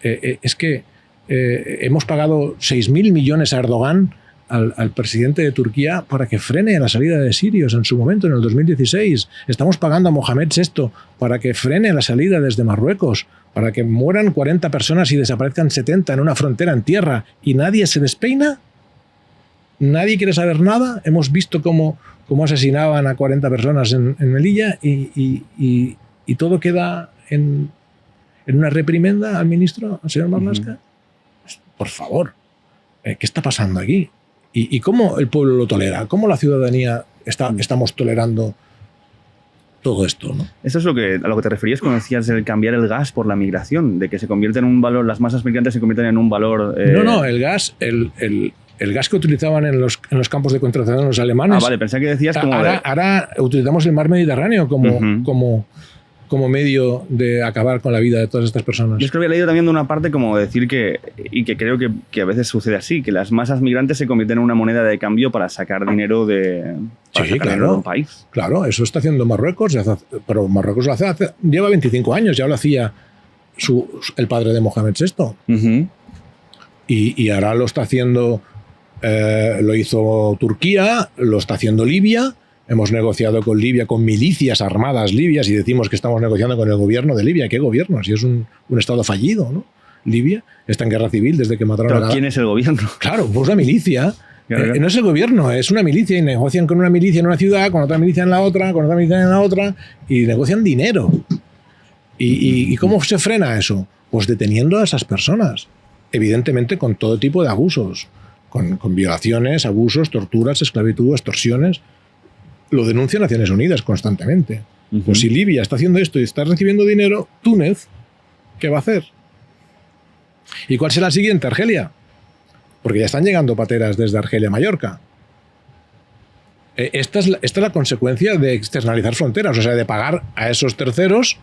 Es que hemos pagado 6.000 millones a Erdogan, al presidente de Turquía, para que frene la salida de sirios en su momento, en el 2016. Estamos pagando a Mohamed VI para que frene la salida desde Marruecos, para que mueran 40 personas y desaparezcan 70 en una frontera en tierra, y nadie se despeina. Nadie quiere saber nada. Hemos visto cómo asesinaban a 40 personas en Melilla y todo queda en una reprimenda al ministro, al señor Marlaska. Por favor, ¿qué está pasando aquí? ¿Y cómo el pueblo lo tolera? ¿Cómo la ciudadanía estamos tolerando todo esto, ¿no? Eso es a lo que te referías cuando decías el cambiar el gas por la migración, de que se convierte en un valor, las masas migrantes se convierten en un valor... No, el gas que utilizaban en los campos de concentración los alemanes... Ah, vale, pensé que decías como... Ahora utilizamos el mar Mediterráneo como medio de acabar con la vida de todas estas personas. Yo es que había leído también de una parte como decir que creo que a veces sucede así, que las masas migrantes se convierten en una moneda de cambio para sacar dinero de un país. Claro, eso está haciendo Marruecos, pero Marruecos lo lleva 25 años, ya lo hacía el padre de Mohamed VI. Y ahora lo está haciendo, lo hizo Turquía, lo está haciendo Libia. Hemos negociado con Libia, con milicias armadas libias, y decimos que estamos negociando con el gobierno de Libia. ¿Qué gobierno? Si es un estado fallido, ¿no? Libia está en guerra civil desde que mataron ¿Pero quién es el gobierno? Claro, pues una milicia. No es el gobierno, es una milicia, y negocian con una milicia en una ciudad, con otra milicia en la otra, con otra milicia en la otra, y negocian dinero. ¿Y cómo se frena eso? Pues deteniendo a esas personas. Evidentemente con todo tipo de abusos, con violaciones, abusos, torturas, esclavitud, extorsiones. lo denuncia Naciones Unidas constantemente. Pues si Libia está haciendo esto y está recibiendo dinero, Túnez, ¿qué va a hacer? ¿Y cuál será el siguiente? Argelia. Porque ya están llegando pateras desde Argelia a Mallorca. Esta es la consecuencia de externalizar fronteras, o sea, de pagar a esos terceros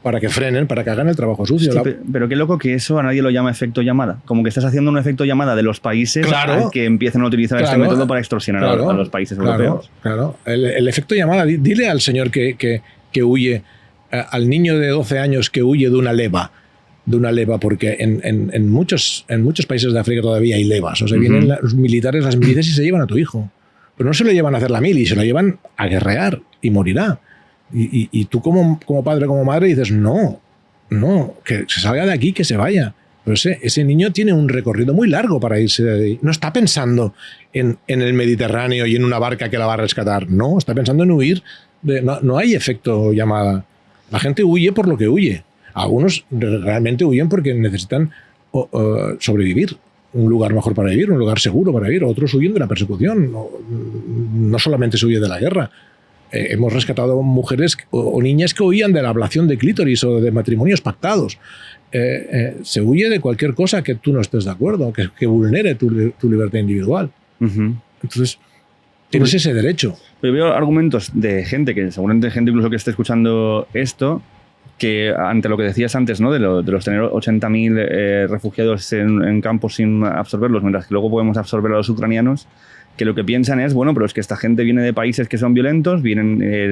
para que frenen, para que hagan el trabajo sucio. Sí, pero qué loco que eso a nadie lo llama efecto llamada. Como que estás haciendo un efecto llamada de los países a que empiecen a utilizar este método para extorsionar a los países europeos. Claro, el efecto llamada. Dile al señor que huye, al niño de 12 años que huye de una leva, porque en muchos países de África todavía hay levas. O sea, vienen los militares, las milicias y se llevan a tu hijo. Pero no se lo llevan a hacer la mili, se lo llevan a guerrear y morirá. Y tú como padre, como madre, dices, no, que se salga de aquí, que se vaya. Pero ese niño tiene un recorrido muy largo para irse de ahí. No está pensando en el Mediterráneo y en una barca que la va a rescatar. No, está pensando en huir. No hay efecto llamada. La gente huye por lo que huye. Algunos realmente huyen porque necesitan sobrevivir. Un lugar mejor para vivir, un lugar seguro para vivir. Otros huyen de la persecución. No solamente se huye de la guerra. Hemos rescatado mujeres o niñas que huían de la ablación de clítoris o de matrimonios pactados. Se huye de cualquier cosa que tú no estés de acuerdo, que vulnere tu libertad individual. Entonces, tienes ese derecho. Pero veo argumentos de gente, que seguramente gente incluso que esté escuchando esto, que ante lo que decías antes, ¿no? de los tener 80.000 refugiados en campos sin absorberlos, mientras que luego podemos absorber a los ucranianos, que lo que piensan es, bueno, pero es que esta gente viene de países que son violentos,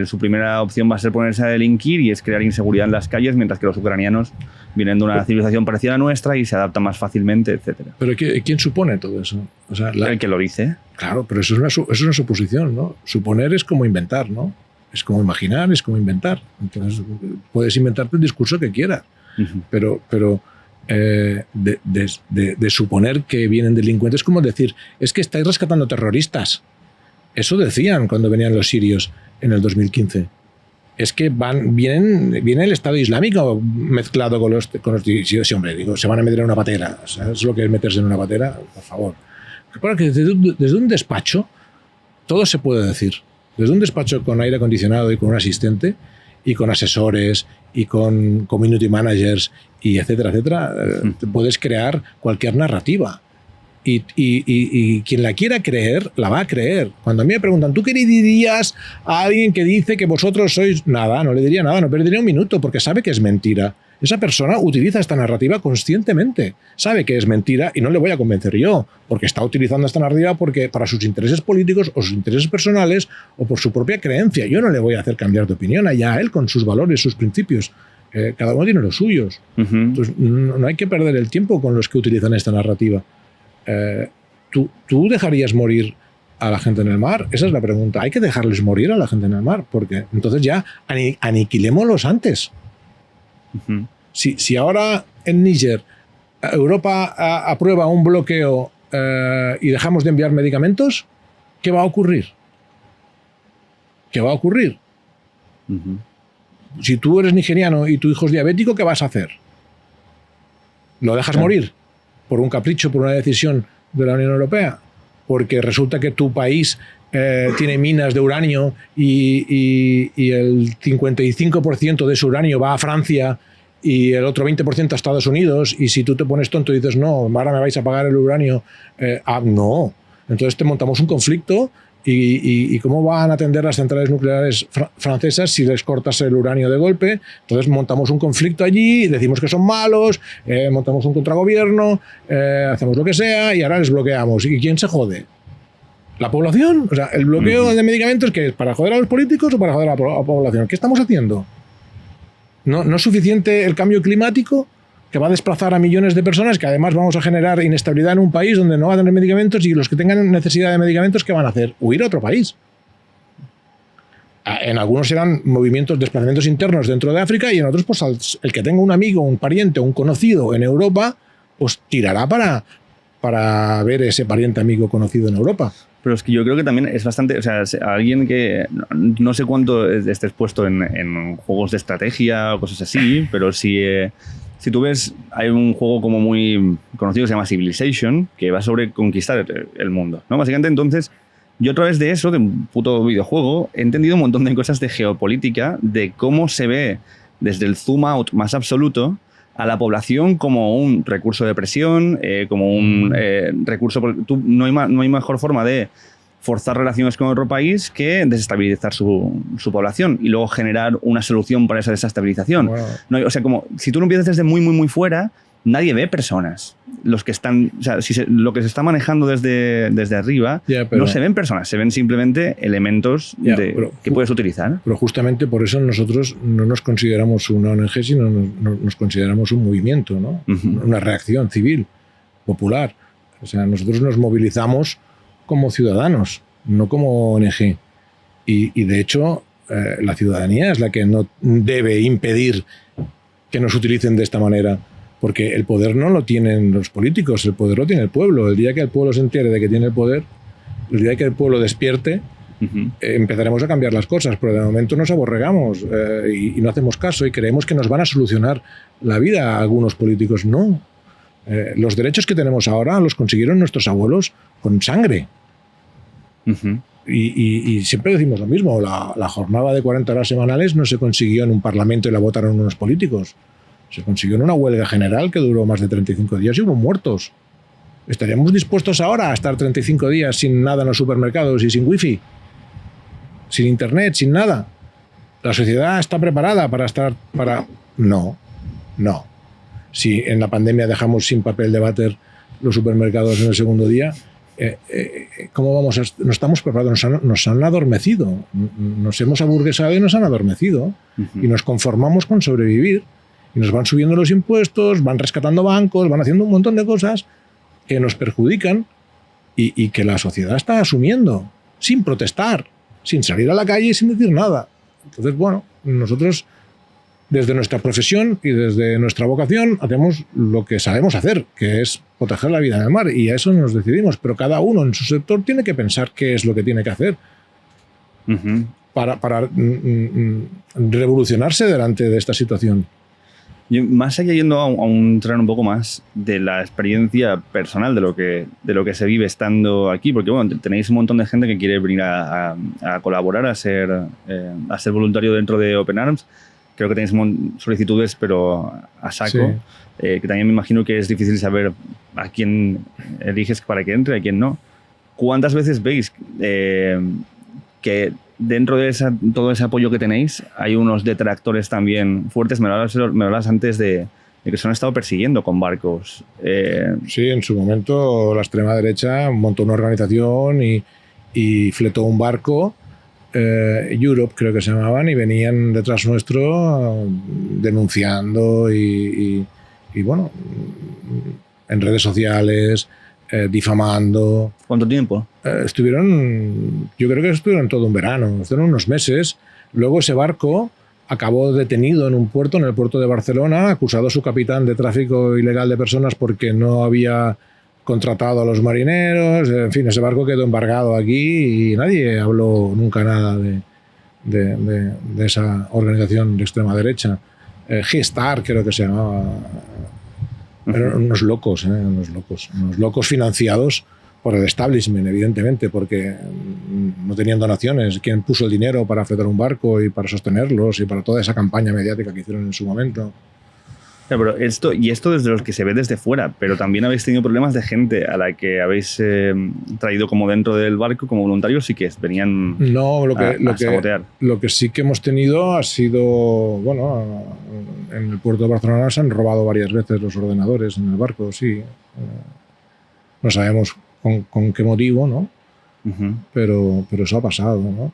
su primera opción va a ser ponerse a delinquir y es crear inseguridad en las calles, mientras que los ucranianos vienen de una civilización parecida a la nuestra y se adaptan más fácilmente, etcétera. ¿Pero quién supone todo eso? O sea, el que lo dice. Pero eso es una suposición, ¿no? Suponer es como inventar, ¿no? Es como imaginar, es como inventar. Entonces, puedes inventarte el discurso que quieras, pero de suponer que vienen delincuentes, como decir, es que estáis rescatando terroristas. Eso decían cuando venían los sirios en el 2015. Es que viene el Estado Islámico mezclado con los sí, hombre, digo, se van a meter en una patera. ¿Sabes lo que es meterse en una patera? Por favor. Recuerda que desde un despacho todo se puede decir. Desde un despacho con aire acondicionado y con un asistente y con asesores y con community managers y etcétera, puedes crear cualquier narrativa. Y quien la quiera creer, la va a creer. Cuando a mí me preguntan, ¿tú qué le dirías a alguien que dice que vosotros sois nada? No le diría nada, no perdería un minuto, porque sabe que es mentira. Esa persona utiliza esta narrativa conscientemente. Sabe que es mentira y no le voy a convencer yo, porque está utilizando esta narrativa para sus intereses políticos o sus intereses personales o por su propia creencia. Yo no le voy a hacer cambiar de opinión allá a él con sus valores, sus principios. Cada uno tiene los suyos. Entonces, no hay que perder el tiempo con los que utilizan esta narrativa. ¿Tú dejarías morir a la gente en el mar? Esa es la pregunta. Hay que dejarles morir a la gente en el mar, porque entonces ya aniquilémoslos antes. Si ahora en Níger Europa aprueba un bloqueo y dejamos de enviar medicamentos, ¿qué va a ocurrir? Si tú eres nigeriano y tu hijo es diabético, ¿qué vas a hacer? ¿Lo dejas morir? ¿Por un capricho, por una decisión de la Unión Europea? Porque resulta que tu país tiene minas de uranio y el 55% de ese uranio va a Francia y el otro 20% a Estados Unidos, y si tú te pones tonto y dices, no, ahora me vais a pagar el uranio, no. Entonces te montamos un conflicto y ¿cómo van a atender las centrales nucleares francesas si les cortas el uranio de golpe? Entonces montamos un conflicto allí, decimos que son malos, montamos un contragobierno, hacemos lo que sea y ahora les bloqueamos. ¿Y quién se jode? ¿La población? O sea, el bloqueo de medicamentos, ¿qué es? ¿Para joder a los políticos o para joder a la población? ¿Qué estamos haciendo? ¿No es suficiente el cambio climático, que va a desplazar a millones de personas, que además vamos a generar inestabilidad en un país donde no va a tener medicamentos, y los que tengan necesidad de medicamentos, ¿qué van a hacer? Huir a otro país. En algunos serán desplazamientos internos dentro de África, y en otros, pues el que tenga un amigo, un pariente, un conocido en Europa, pues tirará para ver ese pariente, amigo, conocido en Europa. Pero es que yo creo que también es bastante... O sea, alguien que... No sé cuánto esté expuesto en juegos de estrategia o cosas así, pero si tú ves... Hay un juego como muy conocido que se llama Civilization, que va sobre conquistar el mundo, ¿no? Básicamente, entonces, Yo a través de eso, de un puto videojuego, he entendido un montón de cosas de geopolítica, de cómo se ve desde el zoom out más absoluto a la población como un recurso de presión, como un recurso... No hay mejor forma de forzar relaciones con otro país que desestabilizar su población y luego generar una solución para esa desestabilización. Wow. No, o sea, como si tú no empiezas desde muy, muy, muy fuera, nadie ve personas. Los que están, o sea, lo que se está manejando desde arriba, no se ven personas, se ven simplemente elementos que puedes utilizar. Pero justamente por eso nosotros no nos consideramos una ONG, sino nos consideramos un movimiento, ¿no? Una reacción civil, popular. O sea, nosotros nos movilizamos como ciudadanos, no como ONG. Y de hecho, la ciudadanía es la que no debe impedir que nos utilicen de esta manera. Porque el poder no lo tienen los políticos, el poder lo tiene el pueblo. El día que el pueblo se entere de que tiene el poder, el día que el pueblo despierte, empezaremos a cambiar las cosas, pero de momento nos aborregamos y no hacemos caso y creemos que nos van a solucionar la vida a algunos políticos. No. Los derechos que tenemos ahora los consiguieron nuestros abuelos con sangre. Y siempre decimos lo mismo, la jornada de 40 horas semanales no se consiguió en un parlamento y la votaron unos políticos. Se consiguió en una huelga general que duró más de 35 días y hubo muertos. ¿Estaríamos dispuestos ahora a estar 35 días sin nada en los supermercados y sin wifi? Sin internet, sin nada. ¿La sociedad está preparada para estar para...? No. Si en la pandemia dejamos sin papel de váter los supermercados en el segundo día, ¿cómo vamos a...? No estamos preparados, nos han adormecido. Nos hemos aburguesado y nos han adormecido. Y nos conformamos con sobrevivir. Y nos van subiendo los impuestos, van rescatando bancos, van haciendo un montón de cosas que nos perjudican y que la sociedad está asumiendo sin protestar, sin salir a la calle y sin decir nada. Entonces, bueno, nosotros desde nuestra profesión y desde nuestra vocación hacemos lo que sabemos hacer, que es proteger la vida en el mar, y a eso nos decidimos. Pero cada uno en su sector tiene que pensar qué es lo que tiene que hacer para revolucionarse delante de esta situación. Yo, más allá yendo a un terreno un poco más de la experiencia personal de lo que se vive estando aquí, porque bueno, tenéis un montón de gente que quiere venir a colaborar, a ser voluntario dentro de Open Arms. Creo que tenéis solicitudes, pero a saco. Sí. Que también me imagino que es difícil saber a quién eliges para que entre, a quién no. ¿Cuántas veces veis que dentro de todo ese apoyo que tenéis hay unos detractores también fuertes? Me hablabas antes de que se han estado persiguiendo con barcos. Sí, en su momento la extrema derecha montó una organización y fletó un barco, Europe creo que se llamaban, y venían detrás nuestro denunciando y bueno, en redes sociales, difamando. ¿Cuánto tiempo? Yo creo que estuvieron todo un verano, estuvieron unos meses. Luego ese barco acabó detenido en un puerto, en el puerto de Barcelona, acusado a su capitán de tráfico ilegal de personas porque no había contratado a los marineros. En fin, ese barco quedó embargado aquí y nadie habló nunca nada de esa organización de extrema derecha. G-Star creo que se llamaba. Eran unos locos financiados por el establishment, evidentemente, porque no tenían donaciones. ¿Quién puso el dinero para fletar un barco y para sostenerlos y para toda esa campaña mediática que hicieron en su momento? Claro, pero esto desde los que se ve desde fuera, pero también habéis tenido problemas de gente a la que habéis traído como dentro del barco como voluntarios y que venían a sabotear. Lo que sí que hemos tenido ha sido, bueno, en el puerto de Barcelona se han robado varias veces los ordenadores en el barco, sí. No sabemos con qué motivo, ¿no? Pero eso ha pasado, ¿no?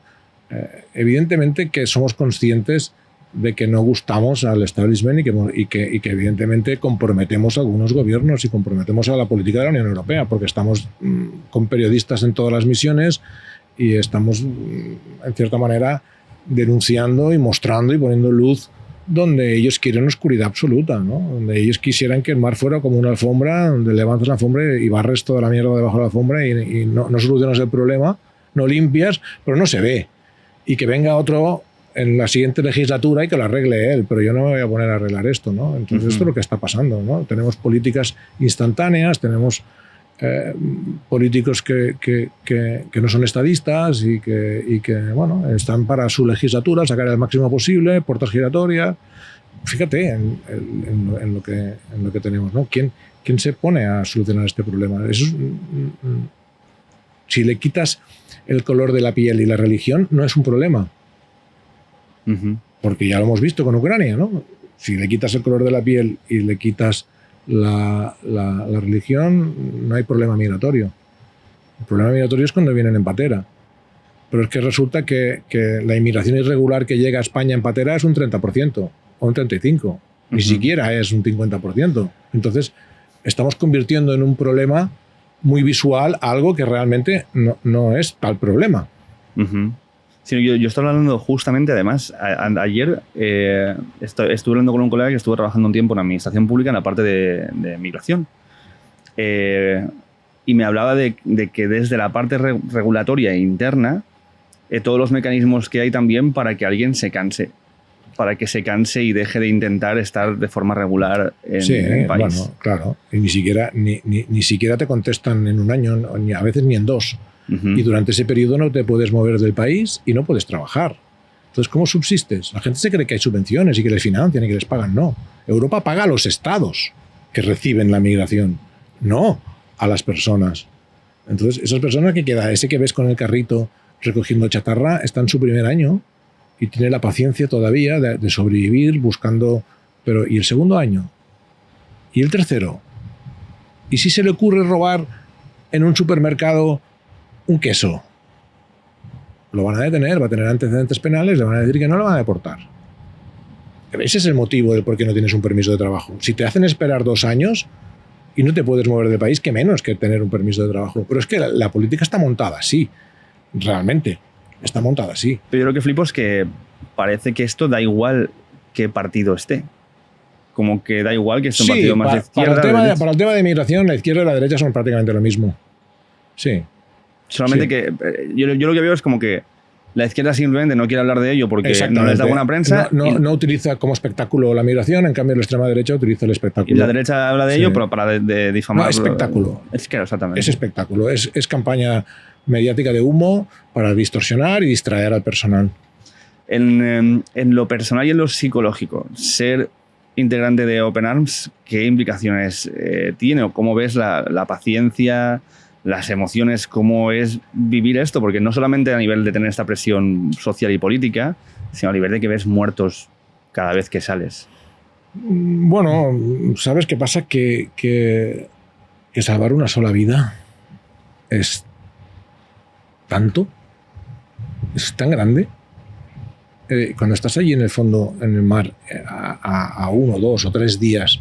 Evidentemente que somos conscientes de que no gustamos al establishment y que evidentemente comprometemos a algunos gobiernos y comprometemos a la política de la Unión Europea, porque estamos con periodistas en todas las misiones y estamos, en cierta manera, denunciando y mostrando y poniendo luz donde ellos quieren oscuridad absoluta, ¿no? Donde ellos quisieran que el mar fuera como una alfombra, donde levantas la alfombra y barres toda la mierda debajo de la alfombra y no solucionas el problema, no limpias, pero no se ve. Y que venga otro en la siguiente legislatura y que lo arregle él, pero yo no me voy a poner a arreglar esto, ¿no? Entonces esto es lo que está pasando, ¿no? Tenemos políticas instantáneas, tenemos políticos que no son estadistas y que bueno, están para su legislatura, sacar el máximo posible, puertas giratorias. Fíjate en lo que tenemos, ¿no? ¿Quién se pone a solucionar este problema? Si le quitas el color de la piel y la religión, no es un problema. Porque ya lo hemos visto con Ucrania, ¿no? Si le quitas el color de la piel y le quitas la religión, no hay problema migratorio. El problema migratorio es cuando vienen en patera. Pero es que resulta que la inmigración irregular que llega a España en patera es un 30% o un 35%. Ni siquiera es un 50%. Entonces, estamos convirtiendo en un problema muy visual algo que realmente no es tal problema. Sí, yo estoy hablando justamente, además, ayer estuve hablando con un colega que estuvo trabajando un tiempo en administración pública en la parte de migración. Y me hablaba de que desde la parte regulatoria interna, todos los mecanismos que hay también para que alguien se canse. Para que se canse y deje de intentar estar de forma regular en el país. Bueno, claro. Y ni siquiera te contestan en un año, ni a veces ni en 2. Y durante ese periodo no te puedes mover del país y no puedes trabajar. Entonces, ¿cómo subsistes? La gente se cree que hay subvenciones y que les financian y que les pagan. No. Europa paga a los estados que reciben la migración, no a las personas. Entonces, esas personas que queda, ese que ves con el carrito recogiendo chatarra, está en su primer año y tiene la paciencia todavía de sobrevivir buscando... Pero, ¿y el segundo año? ¿Y el tercero? ¿Y si se le ocurre robar en un supermercado un queso? Lo van a detener, va a tener antecedentes penales, le van a decir que no lo van a deportar. Ese es el motivo del por qué no tienes un permiso de trabajo. Si te hacen esperar 2 años y no te puedes mover del país, qué menos que tener un permiso de trabajo. Pero es que la política está montada así, realmente. Está montada así. Pero yo lo que flipo es que parece que esto da igual qué partido esté. Como que da igual que esté un partido más de izquierda. Para el tema de inmigración, la izquierda y la derecha son prácticamente lo mismo. Sí. Solamente que yo lo que veo es como que la izquierda simplemente no quiere hablar de ello porque no les da buena prensa. No utiliza como espectáculo la migración, en cambio la extrema derecha utiliza el espectáculo. Y la derecha habla de ello, pero para difamar. No, espectáculo. Es que exactamente. Es espectáculo. Es campaña mediática de humo para distorsionar y distraer al personal. En lo personal y en lo psicológico, ser integrante de Open Arms, ¿qué implicaciones tiene? ¿O cómo ves la paciencia, las emociones, cómo es vivir esto? Porque no solamente a nivel de tener esta presión social y política, sino a nivel de que ves muertos cada vez que sales. Bueno, ¿sabes qué pasa? Que salvar una sola vida es tanto, es tan grande. Cuando estás allí en el fondo, en el mar, a 1, 2 o 3 días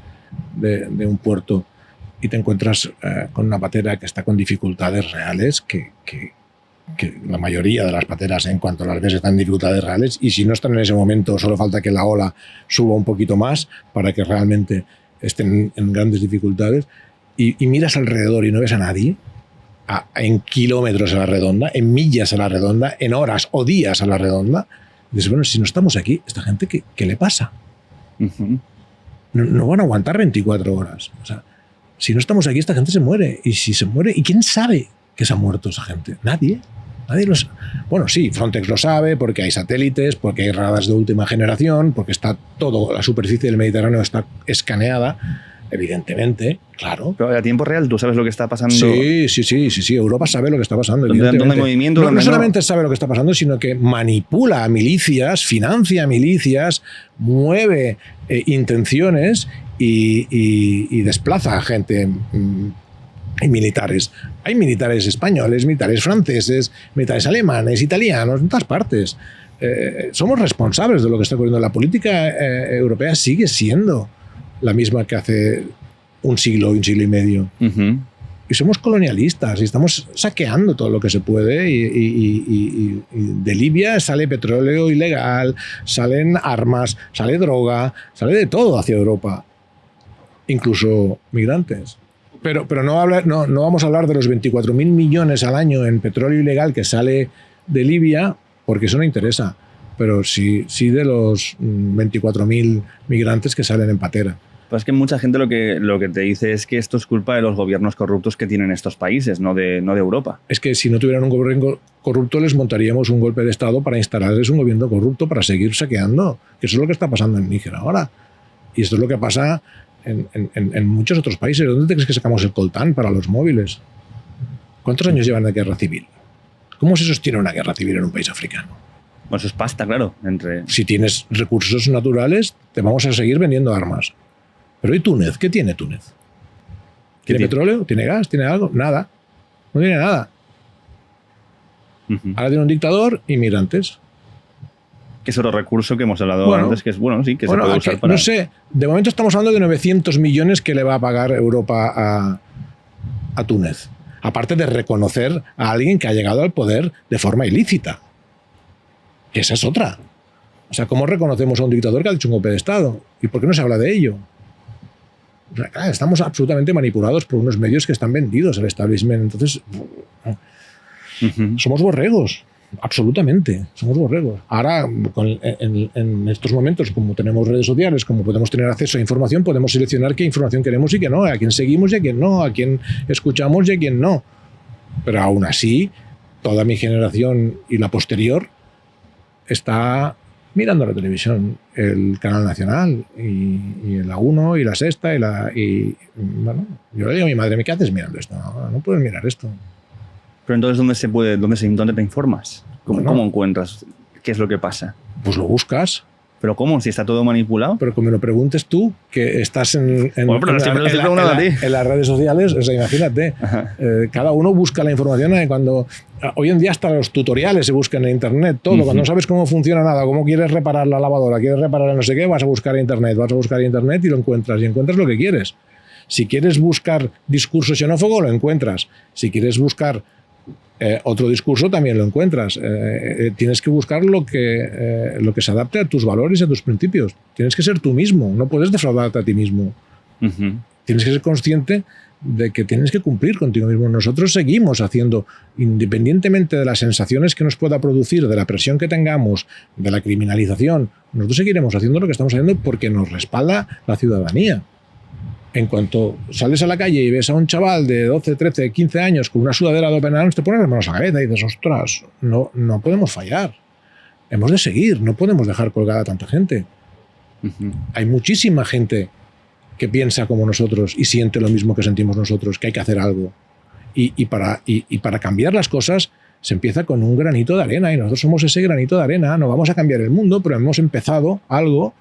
de un puerto y te encuentras con una patera que está con dificultades reales, que la mayoría de las pateras en cuanto las ves están en dificultades reales, y si no están en ese momento solo falta que la ola suba un poquito más para que realmente estén en grandes dificultades, y miras alrededor y no ves a nadie, en kilómetros a la redonda, en millas a la redonda, en horas o días a la redonda. Dices, bueno, si no estamos aquí, ¿esta gente qué le pasa? No van a aguantar 24 horas. O sea, si no estamos aquí, esta gente se muere. Y si se muere, ¿y quién sabe que se ha muerto esa gente? Nadie lo sabe. Bueno, sí, Frontex lo sabe porque hay satélites, porque hay radares de última generación, porque está todo, la superficie del Mediterráneo está escaneada. Evidentemente, claro. Pero a tiempo real, ¿tú sabes lo que está pasando? Sí. Europa sabe lo que está pasando. ¿Dónde hay movimiento? No solamente sabe lo que está pasando, sino que manipula a milicias, financia a milicias, mueve intenciones y desplaza a gente y militares. Hay militares españoles, militares franceses, militares alemanes, italianos, en todas partes. Somos responsables de lo que está ocurriendo. La política europea sigue siendo la misma que hace un siglo y medio. Y somos colonialistas y estamos saqueando todo lo que se puede y de Libia sale petróleo ilegal, salen armas, sale droga, sale de todo hacia Europa, incluso migrantes. Pero no vamos a hablar de los 24.000 millones al año en petróleo ilegal que sale de Libia, porque eso no interesa, pero sí de los 24.000 migrantes que salen en patera. Pues es que mucha gente lo que te dice es que esto es culpa de los gobiernos corruptos que tienen estos países, no de Europa. Es que si no tuvieran un gobierno corrupto les montaríamos un golpe de Estado para instalarles un gobierno corrupto para seguir saqueando. Que eso es lo que está pasando en Níger ahora. Y esto es lo que pasa en muchos otros países. ¿Dónde te crees que sacamos el coltán para los móviles? ¿Cuántos años llevan de guerra civil? ¿Cómo se sostiene una guerra civil en un país africano? Bueno, eso es pasta, claro. Si tienes recursos naturales, te vamos a seguir vendiendo armas. Pero ¿y Túnez? ¿Qué tiene Túnez? ¿Tiene petróleo? ¿Tiene gas? ¿Tiene algo? Nada. No tiene nada. Ahora tiene un dictador y migrantes. Que es otro recurso que hemos hablado antes, que es sí, que se puede usar para... No sé, de momento estamos hablando de 900 millones que le va a pagar Europa a Túnez. Aparte de reconocer a alguien que ha llegado al poder de forma ilícita. Que esa es otra. O sea, ¿cómo reconocemos a un dictador que ha hecho un golpe de Estado? ¿Y por qué no se habla de ello? O sea, claro, estamos absolutamente manipulados por unos medios que están vendidos al establishment. Entonces, somos borregos. Absolutamente, somos borregos. Ahora, en estos momentos, como tenemos redes sociales, como podemos tener acceso a información, podemos seleccionar qué información queremos y qué no, a quién seguimos y a quién no, a quién escuchamos y a quién no. Pero aún así, toda mi generación y la posterior está mirando la televisión, el canal nacional, y la 1 y la Sexta, y bueno, yo le digo a mi madre, ¿qué haces mirando esto? No puedes mirar esto. Pero entonces, ¿dónde te informas? ¿Cómo encuentras qué es lo que pasa? Pues lo buscas. ¿Pero cómo? Si está todo manipulado. Pero que me lo preguntes tú, que estás en las redes sociales, o sea, imagínate. Cada uno busca la información cuando... Hoy en día hasta los tutoriales se buscan en internet, todo. Cuando no sabes cómo funciona nada, cómo quieres reparar la lavadora, quieres reparar no sé qué, vas a buscar internet y lo encuentras. Y encuentras lo que quieres. Si quieres buscar discurso xenófobo, lo encuentras. Si quieres buscar otro discurso, también lo encuentras. Tienes que buscar lo que se adapte a tus valores y a tus principios. Tienes que ser tú mismo, no puedes defraudarte a ti mismo. Tienes que ser consciente de que tienes que cumplir contigo mismo. Nosotros seguimos haciendo, independientemente de las sensaciones que nos pueda producir, de la presión que tengamos, de la criminalización, nosotros seguiremos haciendo lo que estamos haciendo porque nos respalda la ciudadanía. En cuanto sales a la calle y ves a un chaval de 12, 13, 15 años con una sudadera de Open Arms, te pones las manos a la cabeza y dices, ostras, no podemos fallar. Hemos de seguir, no podemos dejar colgada a tanta gente. Hay muchísima gente que piensa como nosotros y siente lo mismo que sentimos nosotros, que hay que hacer algo. Y para cambiar las cosas se empieza con un granito de arena y nosotros somos ese granito de arena. No vamos a cambiar el mundo, pero hemos empezado algo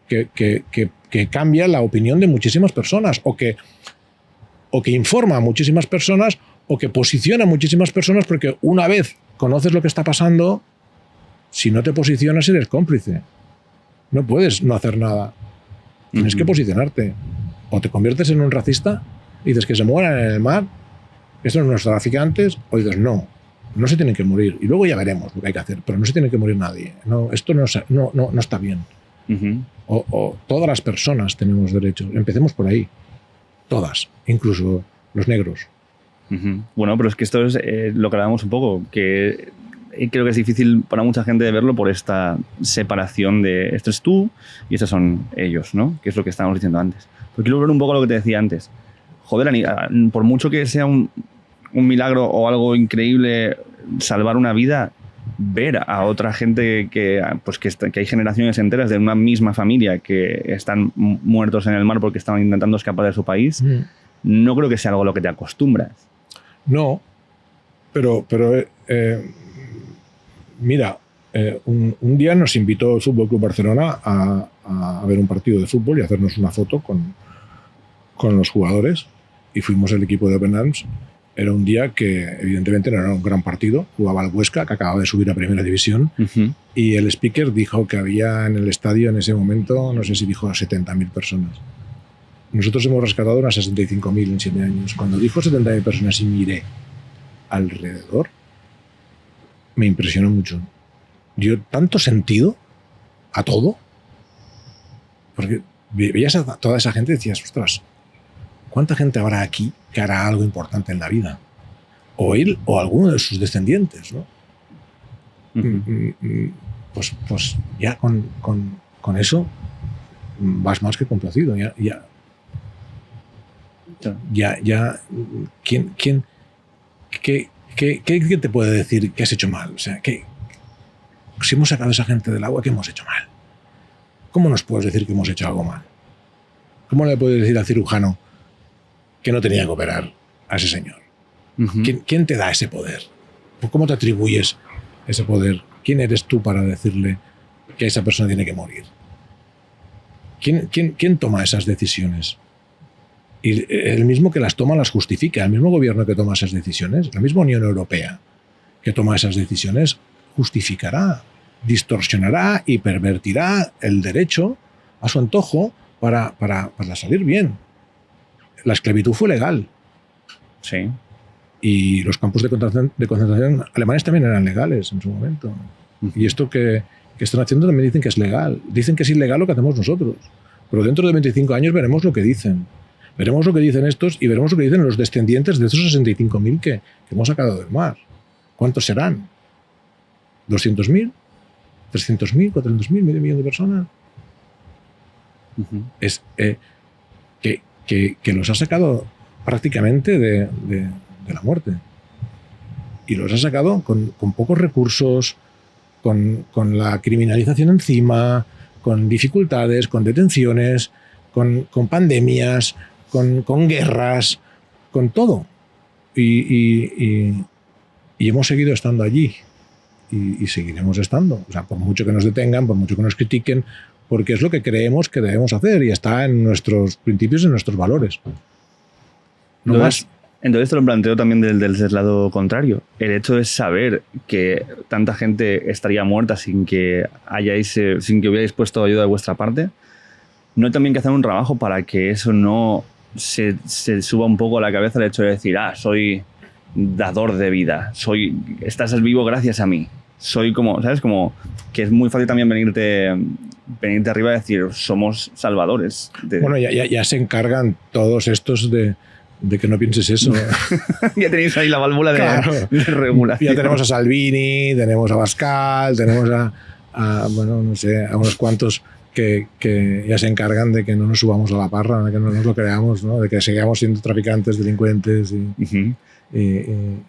que cambia la opinión de muchísimas personas o que informa a muchísimas personas o que posiciona a muchísimas personas, porque una vez conoces lo que está pasando, si no te posicionas eres cómplice. No puedes no hacer nada. Tienes que posicionarte. O te conviertes en un racista y dices que se mueran en el mar, estos son los traficantes, o dices no se tienen que morir y luego ya veremos lo que hay que hacer, pero no se tiene que morir nadie. No, esto no está bien. O todas las personas tenemos derechos. Empecemos por ahí. Todas, incluso los negros. Bueno, pero es que esto es lo que hablábamos un poco, que creo que es difícil para mucha gente de verlo por esta separación de esto es tú y estos son ellos, ¿no? Que es lo que estábamos diciendo antes. Pero quiero ver un poco lo que te decía antes. Joder, por mucho que sea un milagro o algo increíble salvar una vida, ver a otra gente que hay generaciones enteras de una misma familia que están muertos en el mar porque estaban intentando escapar de su país, no creo que sea algo a lo que te acostumbras. No, pero mira, un día nos invitó el Fútbol Club Barcelona a ver un partido de fútbol y hacernos una foto con los jugadores, y fuimos el equipo de Open Arms. Era un día que evidentemente no era un gran partido, jugaba el Huesca, que acababa de subir a Primera División, y el speaker dijo que había en el estadio en ese momento, no sé si dijo 70.000 personas. Nosotros hemos rescatado unas 65.000 en 7 años. Cuando dijo 70.000 personas y miré alrededor, me impresionó mucho. Dio tanto sentido a todo, porque veías a toda esa gente y decías, ostras, ¿cuánta gente habrá aquí que hará algo importante en la vida? O él o alguno de sus descendientes, ¿no? Pues ya con eso vas más que complacido. Ya Claro. ¿Qué te puede decir que has hecho mal? O sea, si hemos sacado a esa gente del agua, ¿qué hemos hecho mal? ¿Cómo nos puedes decir que hemos hecho algo mal? ¿Cómo le puedes decir al cirujano que no tenía que operar a ese señor? ¿Quién te da ese poder? ¿Cómo te atribuyes ese poder? ¿Quién eres tú para decirle que esa persona tiene que morir? ¿Quién toma esas decisiones? Y el mismo que las toma las justifica. El mismo gobierno que toma esas decisiones, la misma Unión Europea que toma esas decisiones, justificará, distorsionará y pervertirá el derecho a su antojo para salir bien. La esclavitud fue legal. Sí. Y los campos de concentración alemanes también eran legales en su momento. Y esto que están haciendo también dicen que es legal. Dicen que es ilegal lo que hacemos nosotros. Pero dentro de 25 años veremos lo que dicen. Veremos lo que dicen estos y veremos lo que dicen los descendientes de esos 65.000 que hemos sacado del mar. ¿Cuántos serán? ¿200.000? ¿300.000? ¿400.000? ¿Medio millón de personas? Es que los ha sacado prácticamente de la muerte. Y los ha sacado con pocos recursos, con la criminalización encima, con dificultades, con detenciones, con pandemias, con guerras, con todo. Y hemos seguido estando allí. Y seguiremos estando. O sea, por mucho que nos detengan, por mucho que nos critiquen, porque es lo que creemos que debemos hacer y está en nuestros principios y en nuestros valores. No más. Entonces te lo planteo también del lado contrario. El hecho de saber que tanta gente estaría muerta sin que hubierais puesto ayuda de vuestra parte, ¿no hay también que hacer un trabajo para que eso no se suba un poco a la cabeza el hecho de decir, soy dador de vida, estás vivo gracias a mí? Soy como, ¿sabes? Como que es muy fácil también venirte arriba y decir, somos salvadores. Bueno, ya se encargan todos estos de que no pienses eso. Ya tenéis ahí la válvula de regulación. Ya tenemos a Salvini, tenemos a Abascal, tenemos bueno, no sé, a unos cuantos que ya se encargan de que no nos subamos a la parra, de que no nos lo creamos, ¿no? De que sigamos siendo traficantes, delincuentes. Y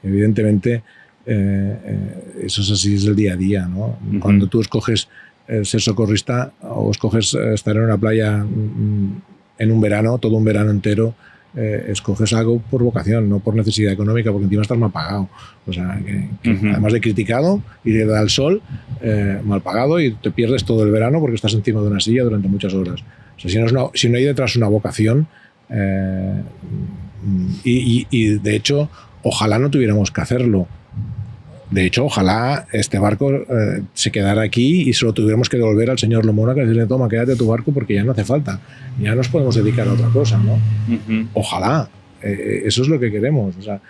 evidentemente eso es así, es el día a día, ¿no? Cuando tú escoges ser socorrista o escoges estar en una playa en un verano, todo un verano entero, escoges algo por vocación, no por necesidad económica, porque encima estás mal pagado. O sea, que además de criticado y de dar al sol, mal pagado, y te pierdes todo el verano porque estás encima de una silla durante muchas horas. O sea, si no hay detrás una vocación, y de hecho, ojalá no tuviéramos que hacerlo. De hecho, ojalá este barco se quedara aquí y solo tuviéramos que devolver al señor Lomona que decirle, toma, quédate tu barco porque ya no hace falta. Ya nos podemos dedicar a otra cosa, ¿no? Ojalá. Eso es lo que queremos. O sea,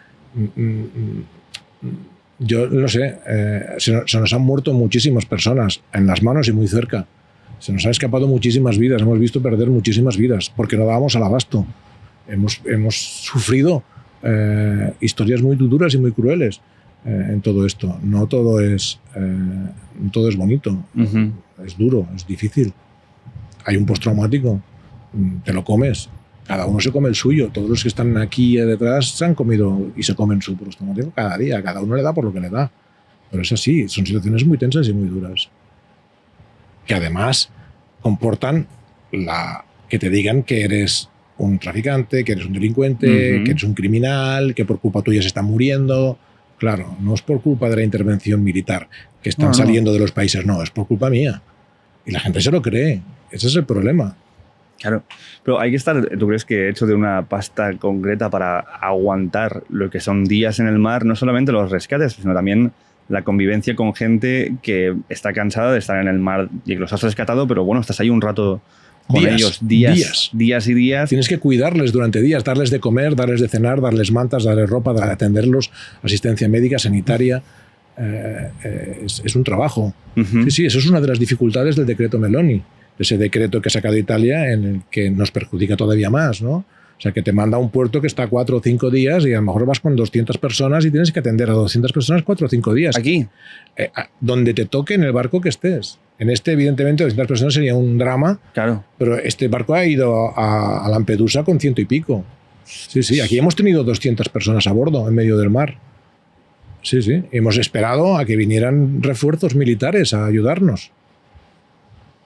yo no sé, se nos han muerto muchísimas personas en las manos y muy cerca. Se nos han escapado muchísimas vidas. Hemos visto perder muchísimas vidas porque no dábamos al abasto. Hemos sufrido historias muy duras y muy crueles. En todo esto. No todo es bonito. Es duro, es difícil. Hay un postraumático. Te lo comes. Cada uno se come el suyo. Todos los que están aquí detrás se han comido y se comen su postraumático cada día. Cada uno le da por lo que le da. Pero es así. Son situaciones muy tensas y muy duras. Que además comportan que te digan que eres un traficante, que eres un delincuente, que eres un criminal, que por culpa tuya se están muriendo. Claro, no es por culpa de la intervención militar que están saliendo de los países, no, es por culpa mía. Y la gente se lo cree. Ese es el problema. Claro, pero hay que estar, ¿tú crees que hecho de una pasta concreta para aguantar lo que son días en el mar, no solamente los rescates, sino también la convivencia con gente que está cansada de estar en el mar y que los has rescatado, pero bueno, estás ahí un rato con ellos, días y días. Tienes que cuidarles durante días, darles de comer, darles de cenar, darles mantas, darles ropa, atenderlos, asistencia médica, sanitaria. Es un trabajo. Sí, eso es una de las dificultades del decreto Meloni, ese decreto que ha sacado Italia en el que nos perjudica todavía más, ¿no? O sea, que te manda a un puerto que está 4 o 5 días y a lo mejor vas con 200 personas y tienes que atender a 200 personas 4 o 5 días. ¿Aquí? Donde te toque en el barco que estés. En evidentemente, 200 personas sería un drama. Claro. Pero este barco ha ido a Lampedusa con 100 y pico. Sí, sí, aquí hemos tenido 200 personas a bordo en medio del mar. Sí, sí, hemos esperado a que vinieran refuerzos militares a ayudarnos.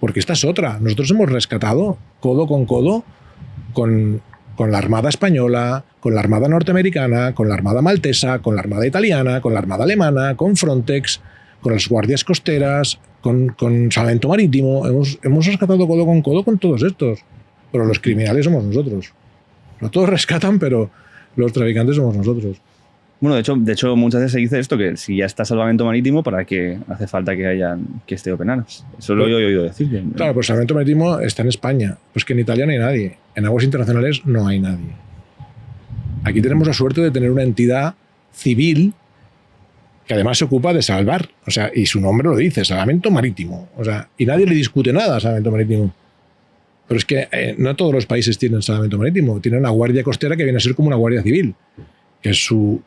Porque esta es otra. Nosotros hemos rescatado codo con la Armada Española, con la Armada Norteamericana, con la Armada Maltesa, con la Armada Italiana, con la Armada Alemana, con Frontex, con las Guardias Costeras, con Salvamento Marítimo. Hemos rescatado codo con todos estos. Pero los criminales somos nosotros. No todos rescatan, pero los traficantes somos nosotros. Bueno, de hecho, muchas veces se dice esto, que si ya está Salvamento Marítimo, ¿para qué hace falta que esté Open Arms? Eso lo he oído decir. Claro, pues Salvamento Marítimo está en España. Pues que en Italia no hay nadie. En aguas internacionales no hay nadie. Aquí tenemos la suerte de tener una entidad civil que además se ocupa de salvar. O sea, y su nombre lo dice, Salvamento Marítimo. O sea, y nadie le discute nada a Salvamento Marítimo. Pero es que no todos los países tienen salvamento marítimo. Tienen una guardia costera que viene a ser como una guardia civil. Que su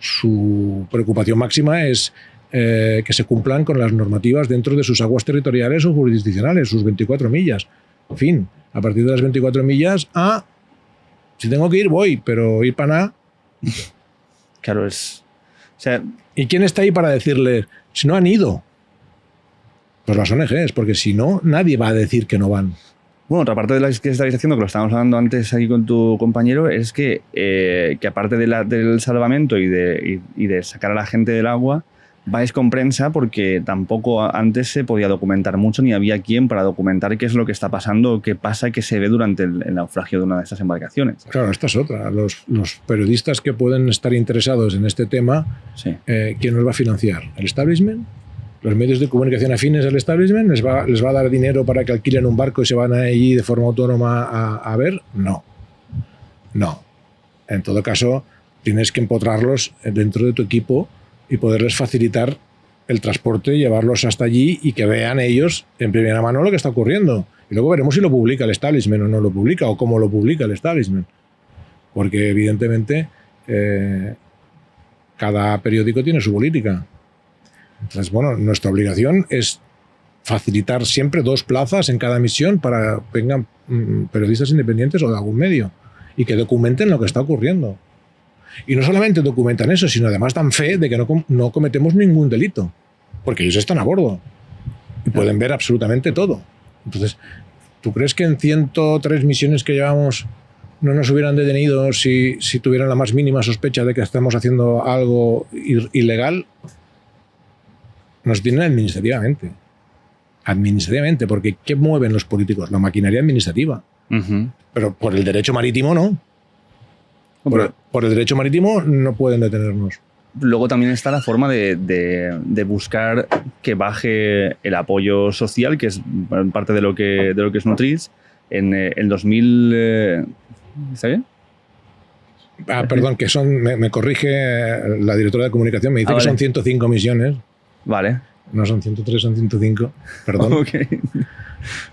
preocupación máxima es que se cumplan con las normativas dentro de sus aguas territoriales o jurisdiccionales, sus 24 millas. En fin, a partir de las 24 millas, si tengo que ir, voy, pero ir para nada. Claro, es... O sea, ¿y quién está ahí para decirles si no han ido? Pues las ONGs, porque si no, nadie va a decir que no van. Bueno, otra parte de la que estabais haciendo, que lo estábamos hablando antes aquí con tu compañero, es que aparte del salvamento y de sacar a la gente del agua, vais con prensa porque tampoco antes se podía documentar mucho ni había quien para documentar qué es lo que está pasando o qué pasa, qué se ve durante el naufragio de una de estas embarcaciones. Claro, esta es otra. Los periodistas que pueden estar interesados en este tema, sí. ¿Quién nos va a financiar? ¿El establishment? ¿Los medios de comunicación afines al establishment les va a dar dinero para que alquilen un barco y se van allí de forma autónoma a ver? No. En todo caso, tienes que empotrarlos dentro de tu equipo y poderles facilitar el transporte, llevarlos hasta allí y que vean ellos en primera mano lo que está ocurriendo. Y luego veremos si lo publica el establishment o no lo publica, o cómo lo publica el establishment. Porque evidentemente cada periódico tiene su política. Entonces, bueno, nuestra obligación es facilitar siempre 2 plazas en cada emisión para que vengan periodistas independientes o de algún medio y que documenten lo que está ocurriendo. Y no solamente documentan eso, sino además dan fe de que no cometemos ningún delito, porque ellos están a bordo y pueden ver absolutamente todo. Entonces, ¿tú crees que en 103 misiones que llevamos no nos hubieran detenido si tuvieran la más mínima sospecha de que estamos haciendo algo ilegal? Nos tienen administrativamente, porque ¿qué mueven los políticos? La maquinaria administrativa. Uh-huh. Pero por el derecho marítimo no. Por el derecho marítimo no pueden detenernos. Luego también está la forma de buscar que baje el apoyo social, que es parte de lo que es Nutris. En el 2000... ¿Está bien? Perdón, que me corrige la directora de comunicación, me dice que vale. son 105 misiones. Vale. No son 103, son 105. Perdón. Okay.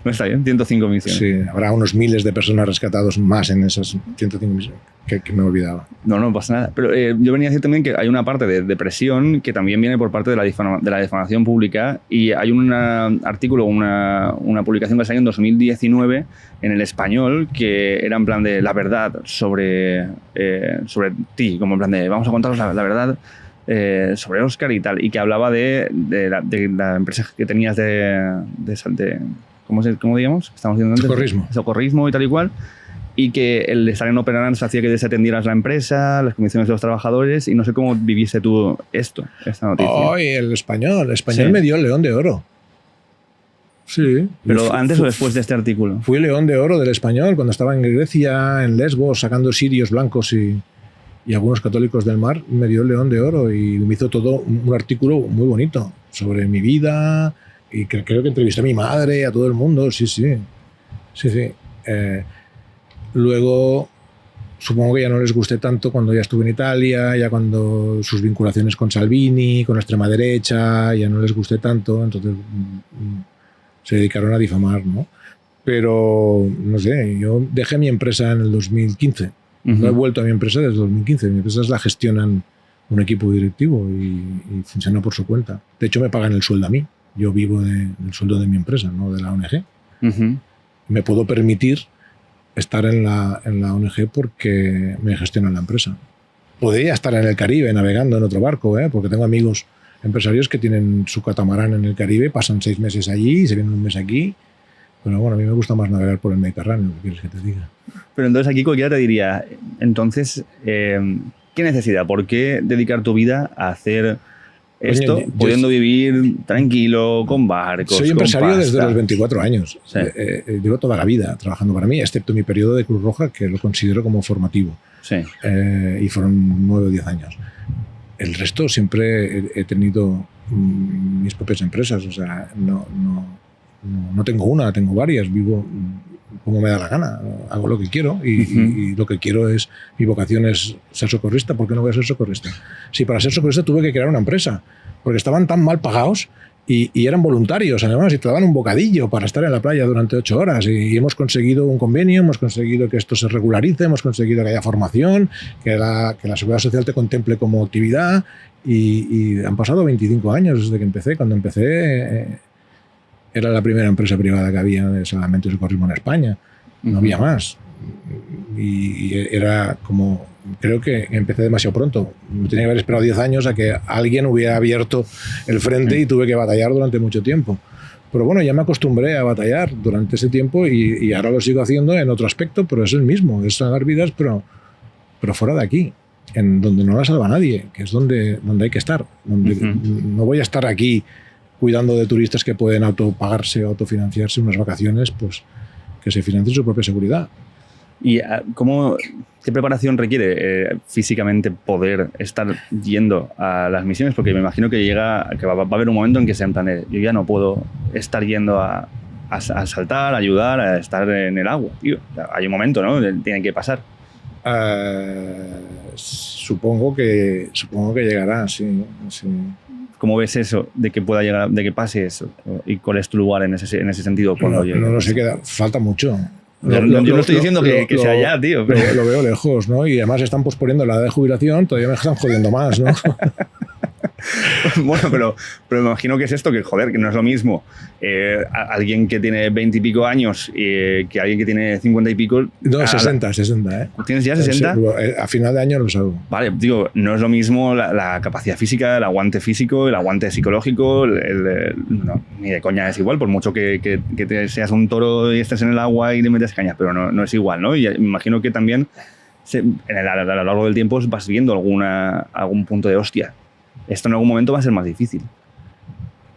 No está bien, 105 misiones. Sí, habrá unos miles de personas rescatados más en esas 105 misiones que me olvidaba. No pasa nada. Pero yo venía a decir también que hay una parte de presión que también viene por parte de la difamación pública, y hay un artículo, una publicación que salió en 2019 en El Español, que era en plan de la verdad sobre ti, como en plan de vamos a contaros la verdad sobre Óscar y tal, y que hablaba de la empresa que tenías de ¿cómo digamos? Estamos diciendo antes. Socorrismo y tal y cual, y que el estar en Open Arms hacía que desatendieras la empresa, las condiciones de los trabajadores, y no sé cómo viviste tú esta noticia. ¡Ay, el Español! ¿Sí? Me dio el León de Oro. Sí. ¿Pero antes o después de este artículo? Fui León de Oro del Español cuando estaba en Grecia, en Lesbos, sacando sirios blancos y algunos católicos del mar. Me dio el León de Oro y me hizo todo un artículo muy bonito sobre mi vida, y creo que entrevisté a mi madre, a todo el mundo. Sí. Luego supongo que ya no les gusté tanto cuando ya estuve en Italia, ya cuando sus vinculaciones con Salvini, con la extrema derecha, ya no les gusté tanto, entonces se dedicaron a difamar, ¿no? Pero no sé, yo dejé mi empresa en el 2015. Uh-huh. No he vuelto a mi empresa desde 2015. Mi empresa la gestionan un equipo directivo y funciona por su cuenta. De hecho, me pagan el sueldo a mí. Yo vivo del sueldo de mi empresa, no de la ONG. Uh-huh. Me puedo permitir estar en la ONG porque me gestionan la empresa. Podría estar en el Caribe navegando en otro barco, porque tengo amigos empresarios que tienen su catamarán en el Caribe, pasan 6 meses allí y se vienen un mes aquí. Pero bueno, a mí me gusta más navegar por el Mediterráneo, ¿qué quieres que te diga? Pero entonces aquí cualquiera te diría, entonces, ¿qué necesidad? ¿Por qué dedicar tu vida a hacer esto, pudiendo vivir tranquilo, con barcos? Soy empresario con pasta? desde los 24 años. Sí. Llevo toda la vida trabajando para mí, excepto mi periodo de Cruz Roja, que lo considero como formativo. Sí. Y fueron 9 o 10 años. El resto siempre he tenido mis propias empresas. O sea, no tengo una, tengo varias. Vivo como me da la gana. Hago lo que quiero y lo que quiero es... Mi vocación es ser socorrista. ¿Por qué no voy a ser socorrista? Si para ser socorrista tuve que crear una empresa, porque estaban tan mal pagados y eran voluntarios, además, y te daban un bocadillo para estar en la playa durante 8 horas. Y hemos conseguido un convenio, hemos conseguido que esto se regularice, hemos conseguido que haya formación, que la Seguridad Social te contemple como actividad. Y han pasado 25 años desde que empecé. Cuando empecé... era la primera empresa privada que había de salvamento y socorrismo en España. No había más. Y era como... Creo que empecé demasiado pronto. Tenía que haber esperado 10 años a que alguien hubiera abierto el frente y tuve que batallar durante mucho tiempo. Pero bueno, ya me acostumbré a batallar durante ese tiempo y ahora lo sigo haciendo en otro aspecto, pero es el mismo. Es salvar vidas, pero fuera de aquí, en donde no la salva nadie, que es donde hay que estar. Donde no voy a estar aquí cuidando de turistas que pueden autopagarse o autofinanciarse unas vacaciones, pues que se financien su propia seguridad. ¿Y qué preparación requiere físicamente poder estar yendo a las misiones? Porque me imagino que va a haber un momento en que se en plan yo ya no puedo estar yendo a saltar, a ayudar, a estar en el agua. Tío, hay un momento, ¿no? Tiene que pasar. Supongo que llegará, sí. ¿Cómo ves eso, de que pueda llegar, de que pase eso? ¿Y cuál es tu lugar en ese sentido cuando llegue? No lo sé, falta mucho. Yo no estoy diciendo que sea ya, tío. Pero... Lo veo lejos, ¿no? Y además están posponiendo la edad de jubilación, todavía me están jodiendo más, ¿no? Bueno, pero me imagino que es esto, que joder, que no es lo mismo alguien que tiene 20 y pico años que alguien que tiene 50 y pico. No, 60, ¿eh? ¿Tienes ya 60? A final de año lo salgo. Vale, digo, no es lo mismo la capacidad física, el aguante físico, el aguante psicológico, no, ni de coña es igual, por mucho que seas un toro y estés en el agua y le metes cañas, pero no es igual, ¿no? Y me imagino que también a lo largo del tiempo vas viendo algún punto de hostia. Esto en algún momento va a ser más difícil.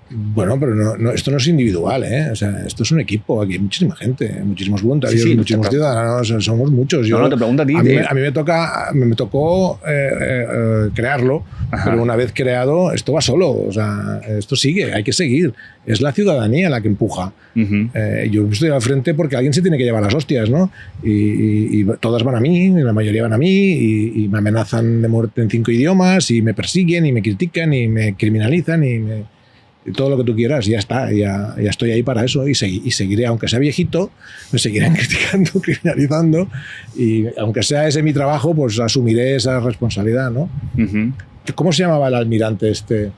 Bueno, pero esto no es individual, ¿eh? O sea, esto es un equipo. Aquí hay muchísima gente, muchísimos voluntarios, muchísimos ciudadanos, somos muchos. No, te pregunto a ti. A mí me tocó crearlo, pero una vez creado, esto va solo. O sea, esto sigue, hay que seguir. Es la ciudadanía la que empuja. Yo estoy al frente porque alguien se tiene que llevar las hostias, ¿no? Y todas van a mí, la mayoría van a mí, y me amenazan de muerte en 5 idiomas, y me persiguen, y me critican, y me criminalizan, y todo lo que tú quieras. Ya está, ya estoy ahí para eso, y seguiré, aunque sea viejito, me seguirán criticando, criminalizando, y aunque sea ese mi trabajo, pues asumiré esa responsabilidad, ¿no? ¿Cómo se llamaba el almirante este?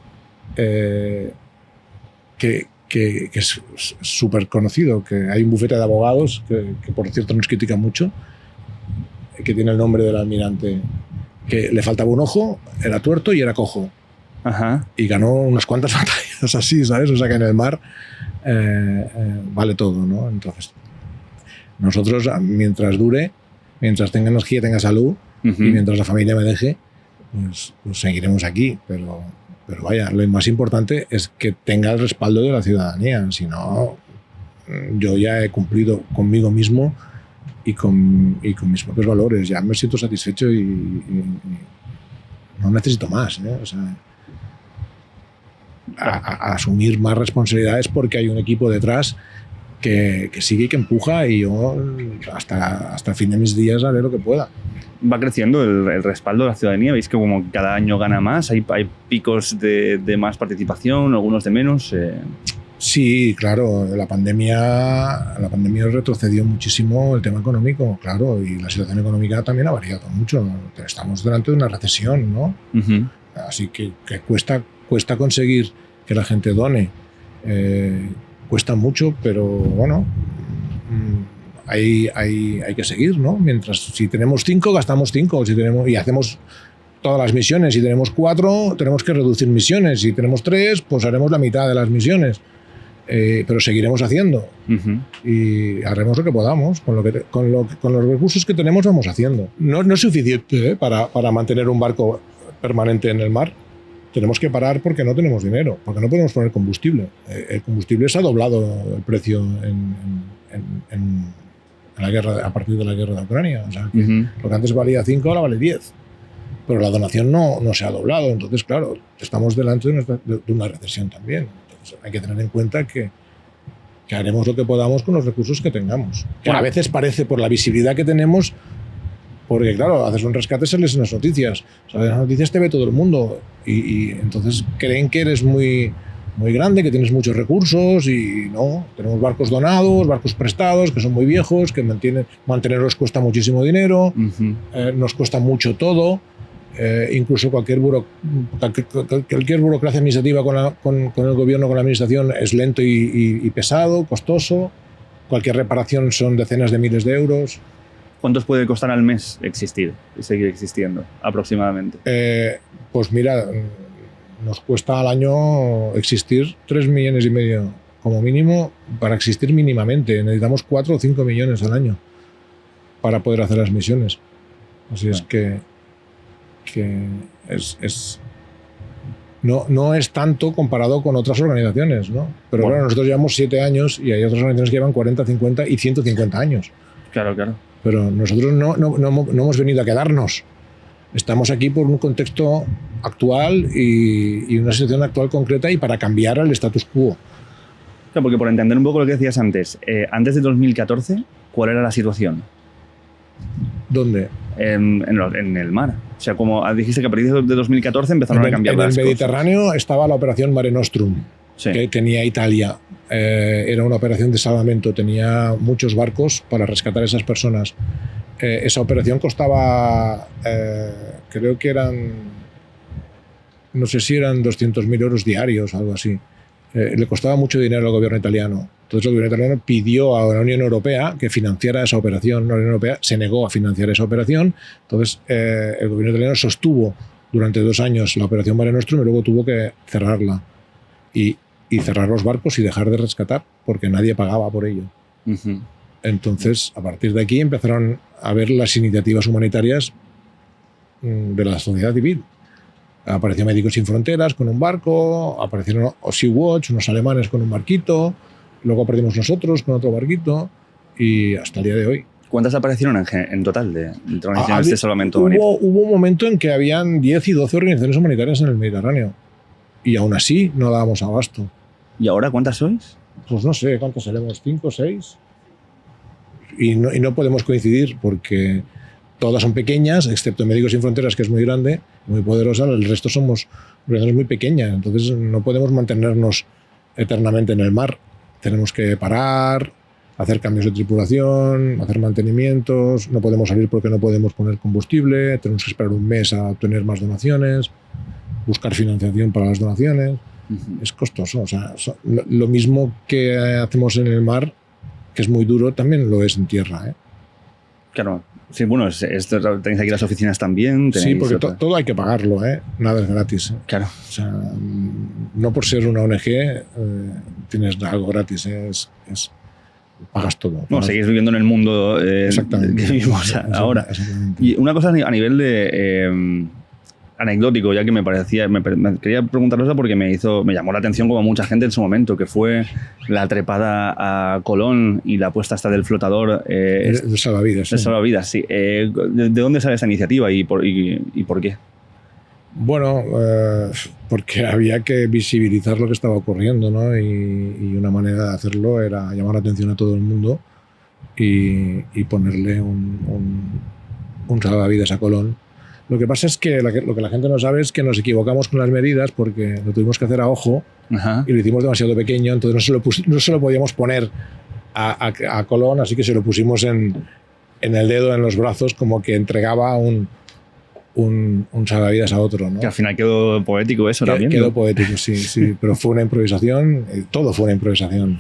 Que es súper conocido, que hay un bufete de abogados que por cierto nos critica mucho, que tiene el nombre del almirante, que le faltaba un ojo, era tuerto y era cojo. Y ganó unas cuantas batallas así, ¿sabes? O sea que en el mar vale todo, ¿no? Entonces, nosotros, mientras dure, mientras tenga energía, tenga salud, y mientras la familia me deje, pues seguiremos aquí, pero vaya, lo más importante es que tenga el respaldo de la ciudadanía. Si no, yo ya he cumplido conmigo mismo y con mis propios valores. Ya me siento satisfecho y no necesito más, ¿eh? O sea, a asumir más responsabilidades porque hay un equipo detrás que sigue y que empuja, y yo hasta el fin de mis días haré lo que pueda. Va creciendo el respaldo de la ciudadanía. Veis que como cada año gana más, hay picos de más participación, algunos de menos. Sí, claro, la pandemia retrocedió muchísimo el tema económico, claro, y la situación económica también ha variado mucho. Estamos delante de una recesión, ¿no? Así que cuesta conseguir que la gente done. Cuesta mucho, pero bueno, hay que seguir, ¿no? Mientras, si tenemos 5, gastamos 5, y hacemos todas las misiones. Si tenemos 4, tenemos que reducir misiones. Si tenemos 3, pues haremos la mitad de las misiones. Pero seguiremos haciendo. Y haremos lo que podamos. Con los recursos que tenemos vamos haciendo. No es suficiente para mantener un barco permanente en el mar. Tenemos que parar porque no tenemos dinero, porque no podemos poner combustible. El combustible se ha doblado el precio en la guerra, a partir de la guerra de Ucrania. O sea, que lo que antes valía 5 ahora vale 10. Pero la donación no se ha doblado. Entonces, claro, estamos delante de una recesión también. Entonces, hay que tener en cuenta que haremos lo que podamos con los recursos que tengamos. Que a veces parece, por la visibilidad que tenemos, porque claro, haces un rescate, sales en las noticias. O sea, en las noticias te ve todo el mundo. Y entonces creen que eres muy, muy grande, que tienes muchos recursos, y no. Tenemos barcos donados, barcos prestados, que son muy viejos, que mantenerlos cuesta muchísimo dinero, nos cuesta mucho todo. Incluso cualquier burocracia administrativa con el gobierno, con la administración, es lento y pesado, costoso. Cualquier reparación son decenas de miles de euros. ¿Cuántos puede costar al mes existir y seguir existiendo, aproximadamente? Pues mira, nos cuesta al año existir 3,5 millones como mínimo, para existir mínimamente. Necesitamos 4 o 5 millones al año para poder hacer las misiones. Así es que no es tanto comparado con otras organizaciones, ¿no? Pero bueno, nosotros llevamos 7 años y hay otras organizaciones que llevan 40, 50 y 150 años. Claro. Pero nosotros no hemos venido a quedarnos. Estamos aquí por un contexto actual y una situación actual concreta, y para cambiar el status quo. Claro, porque por entender un poco lo que decías antes, antes de 2014, ¿cuál era la situación? ¿Dónde? En el mar. O sea, como dijiste que a partir de 2014 empezaron a cambiar las cosas. En el Mediterráneo estaba la operación Mare Nostrum, que tenía Italia. Era una operación de salvamento, tenía muchos barcos para rescatar a esas personas. Esa operación costaba, creo que no sé si eran 200.000 euros diarios, algo así. Le costaba mucho dinero al gobierno italiano. Entonces el gobierno italiano pidió a la Unión Europea que financiara esa operación. La Unión Europea se negó a financiar esa operación. Entonces el gobierno italiano sostuvo durante 2 años la operación Mare Nostrum y luego tuvo que cerrarla y cerrar los barcos y dejar de rescatar, porque nadie pagaba por ello. Entonces, a partir de aquí empezaron a ver las iniciativas humanitarias de la sociedad civil. Apareció Médicos Sin Fronteras con un barco, aparecieron Sea-Watch, unos alemanes con un barquito, luego aparecimos nosotros con otro barquito, y hasta el día de hoy. ¿Cuántas aparecieron en total de organizaciones de salvamento humanitario? Hubo un momento en que habían 10 y 12 organizaciones humanitarias en el Mediterráneo, y aún así no dábamos abasto. ¿Y ahora cuántas sois? Pues no sé, ¿cuántos seremos? ¿5 o 6? Y no podemos coincidir porque todas son pequeñas, excepto Médicos Sin Fronteras, que es muy grande, muy poderosa. El resto somos organizaciones muy pequeñas, entonces no podemos mantenernos eternamente en el mar. Tenemos que parar, hacer cambios de tripulación, hacer mantenimientos. No podemos salir porque no podemos poner combustible. Tenemos que esperar un mes a obtener más donaciones, buscar financiación para las donaciones. Es costoso. O sea, lo mismo que hacemos en el mar, que es muy duro, también lo es en tierra, ¿eh? Claro. Sí, bueno, tenéis aquí las oficinas también. Sí, porque todo hay que pagarlo, ¿eh? Nada es gratis. Claro. O sea, no por ser una ONG tienes algo gratis, pagas todo. No, seguís viviendo en el mundo que vivimos ahora. Y una cosa a nivel de anecdótico, ya que me quería preguntarlo eso porque me llamó la atención, como mucha gente en su momento, que fue la trepada a Colón y la puesta hasta del flotador de salvavidas. De salvavidas, sí. ¿De dónde sale esta iniciativa y por qué? Bueno, porque había que visibilizar lo que estaba ocurriendo, ¿no? Y una manera de hacerlo era llamar la atención a todo el mundo y ponerle un salvavidas a Colón. Lo que pasa es que lo que la gente no sabe es que nos equivocamos con las medidas, porque lo tuvimos que hacer a ojo. Y lo hicimos demasiado pequeño, entonces no se lo podíamos poner a Colón, así que se lo pusimos en el dedo, en los brazos, como que entregaba un salvavidas a otro, ¿no? Que al final quedó poético eso también. Quedó poético, sí, pero fue una improvisación, todo fue una improvisación.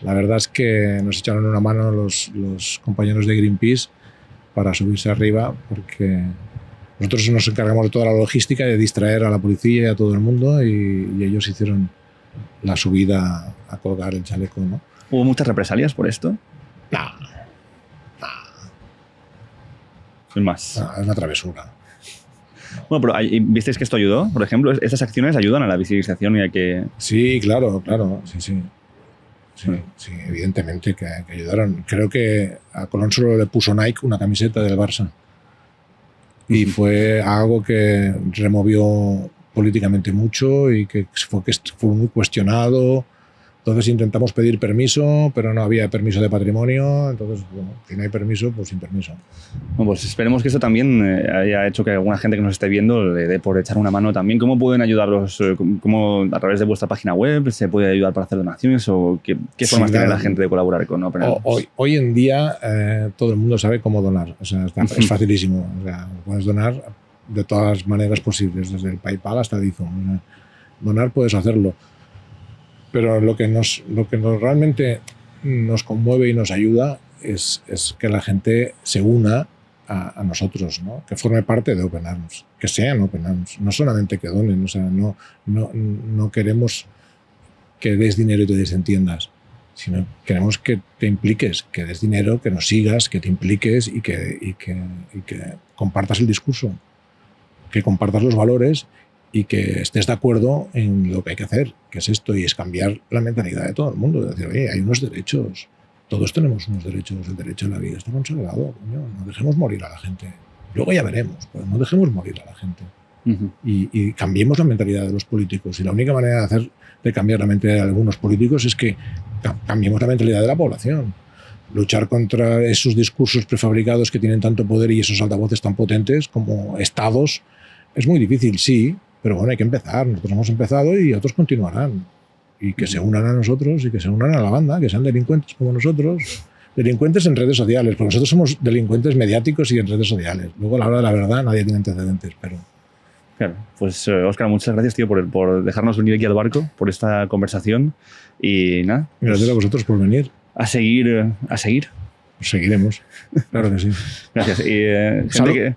La verdad es que nos echaron una mano los compañeros de Greenpeace para subirse arriba, porque nosotros nos encargamos de toda la logística, de distraer a la policía y a todo el mundo, y ellos hicieron la subida a colgar el chaleco, ¿no? ¿Hubo muchas represalias por esto? No. Sin más. No, es una travesura. Bueno, pero ¿visteis que esto ayudó? Por ejemplo, estas acciones ayudan a la visibilización y a que... Sí, claro, sí. Sí, evidentemente que ayudaron. Creo que a Colón solo le puso Nike una camiseta del Barça. Y fue algo que removió políticamente mucho y que fue muy cuestionado. Entonces intentamos pedir permiso, pero no había permiso de patrimonio. Entonces, bueno, si no hay permiso, pues sin permiso. Bueno, pues esperemos que esto también haya hecho que alguna gente que nos esté viendo le dé por echar una mano también. ¿Cómo pueden ayudarlos? ¿Cómo a través de vuestra página web se puede ayudar para hacer donaciones? ¿O qué formas tiene la gente de colaborar con Open Arms? Hoy en día todo el mundo sabe cómo donar. O sea, es facilísimo. O sea, puedes donar de todas las maneras posibles, desde el PayPal hasta el Bizum. Donar puedes hacerlo. Pero lo que realmente nos conmueve y nos ayuda es que la gente se una a nosotros, ¿no? Que forme parte de Open Arms, que sean Open Arms, no solamente que donen. O sea, no queremos que des dinero y te desentiendas, sino queremos que te impliques, que des dinero, que nos sigas, que te impliques y que compartas el discurso, que compartas los valores y que estés de acuerdo en lo que hay que hacer, que es esto, y es cambiar la mentalidad de todo el mundo, de decir, oye, hay unos derechos, todos tenemos unos derechos, el derecho a la vida está consagrado, coño, no dejemos morir a la gente. Luego ya veremos, pero no dejemos morir a la gente. Y cambiemos la mentalidad de los políticos. Y la única manera de cambiar la mentalidad de algunos políticos es que cambiemos la mentalidad de la población. Luchar contra esos discursos prefabricados que tienen tanto poder y esos altavoces tan potentes como estados es muy difícil, sí, pero bueno, hay que empezar. Nosotros hemos empezado y otros continuarán. Y que se unan a nosotros y que se unan a la banda, que sean delincuentes como nosotros. Delincuentes en redes sociales, porque nosotros somos delincuentes mediáticos y en redes sociales. Luego, a la hora de la verdad, nadie tiene antecedentes, pero... Claro, pues Óscar, muchas gracias, tío, por dejarnos venir aquí al barco, por esta conversación. Y nada. Gracias a vosotros por venir. A seguir. Seguiremos, claro que sí. Gracias.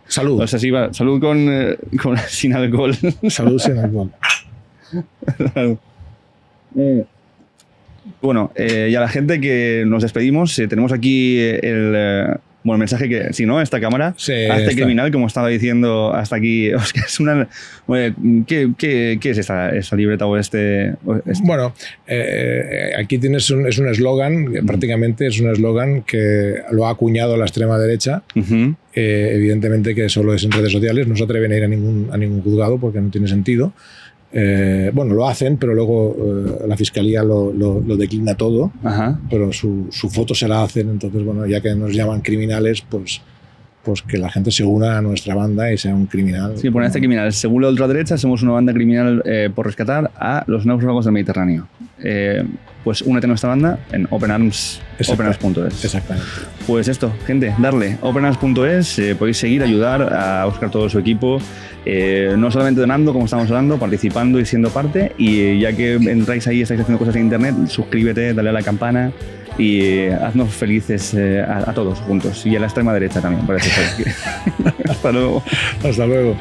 Salud. O sea, sí, salud con sin alcohol. Salud sin alcohol. Bueno, y a la gente que nos despedimos, tenemos aquí el mensaje que, si no, esta cámara, sí, hazte criminal, como estaba diciendo hasta aquí Óscar. Es una... ¿Qué es esta libreta o este? Bueno, aquí tienes es un eslogan, prácticamente es un eslogan que lo ha acuñado la extrema derecha. Evidentemente que solo es en redes sociales, no se atreven a ir a ningún juzgado porque no tiene sentido. Bueno, lo hacen, pero luego la fiscalía lo declina todo. Ajá. Pero su foto se la hacen, entonces, bueno, ya que nos llaman criminales, pues que la gente se una a nuestra banda y sea un criminal. Sí, ponen este criminal. Según la ultraderecha, somos una banda criminal por rescatar a los náufragos del Mediterráneo. Pues únete a nuestra banda en openarms.es. Exactamente. Pues esto, gente, darle openarms.es, podéis seguir, ayudar a Óscar, todo su equipo, no solamente donando, como estamos hablando, participando y siendo parte, y ya que entráis ahí, estáis haciendo cosas en internet, suscríbete, dale a la campana y haznos felices a todos juntos, y a la extrema derecha también, parece ser. Hasta luego. Hasta luego.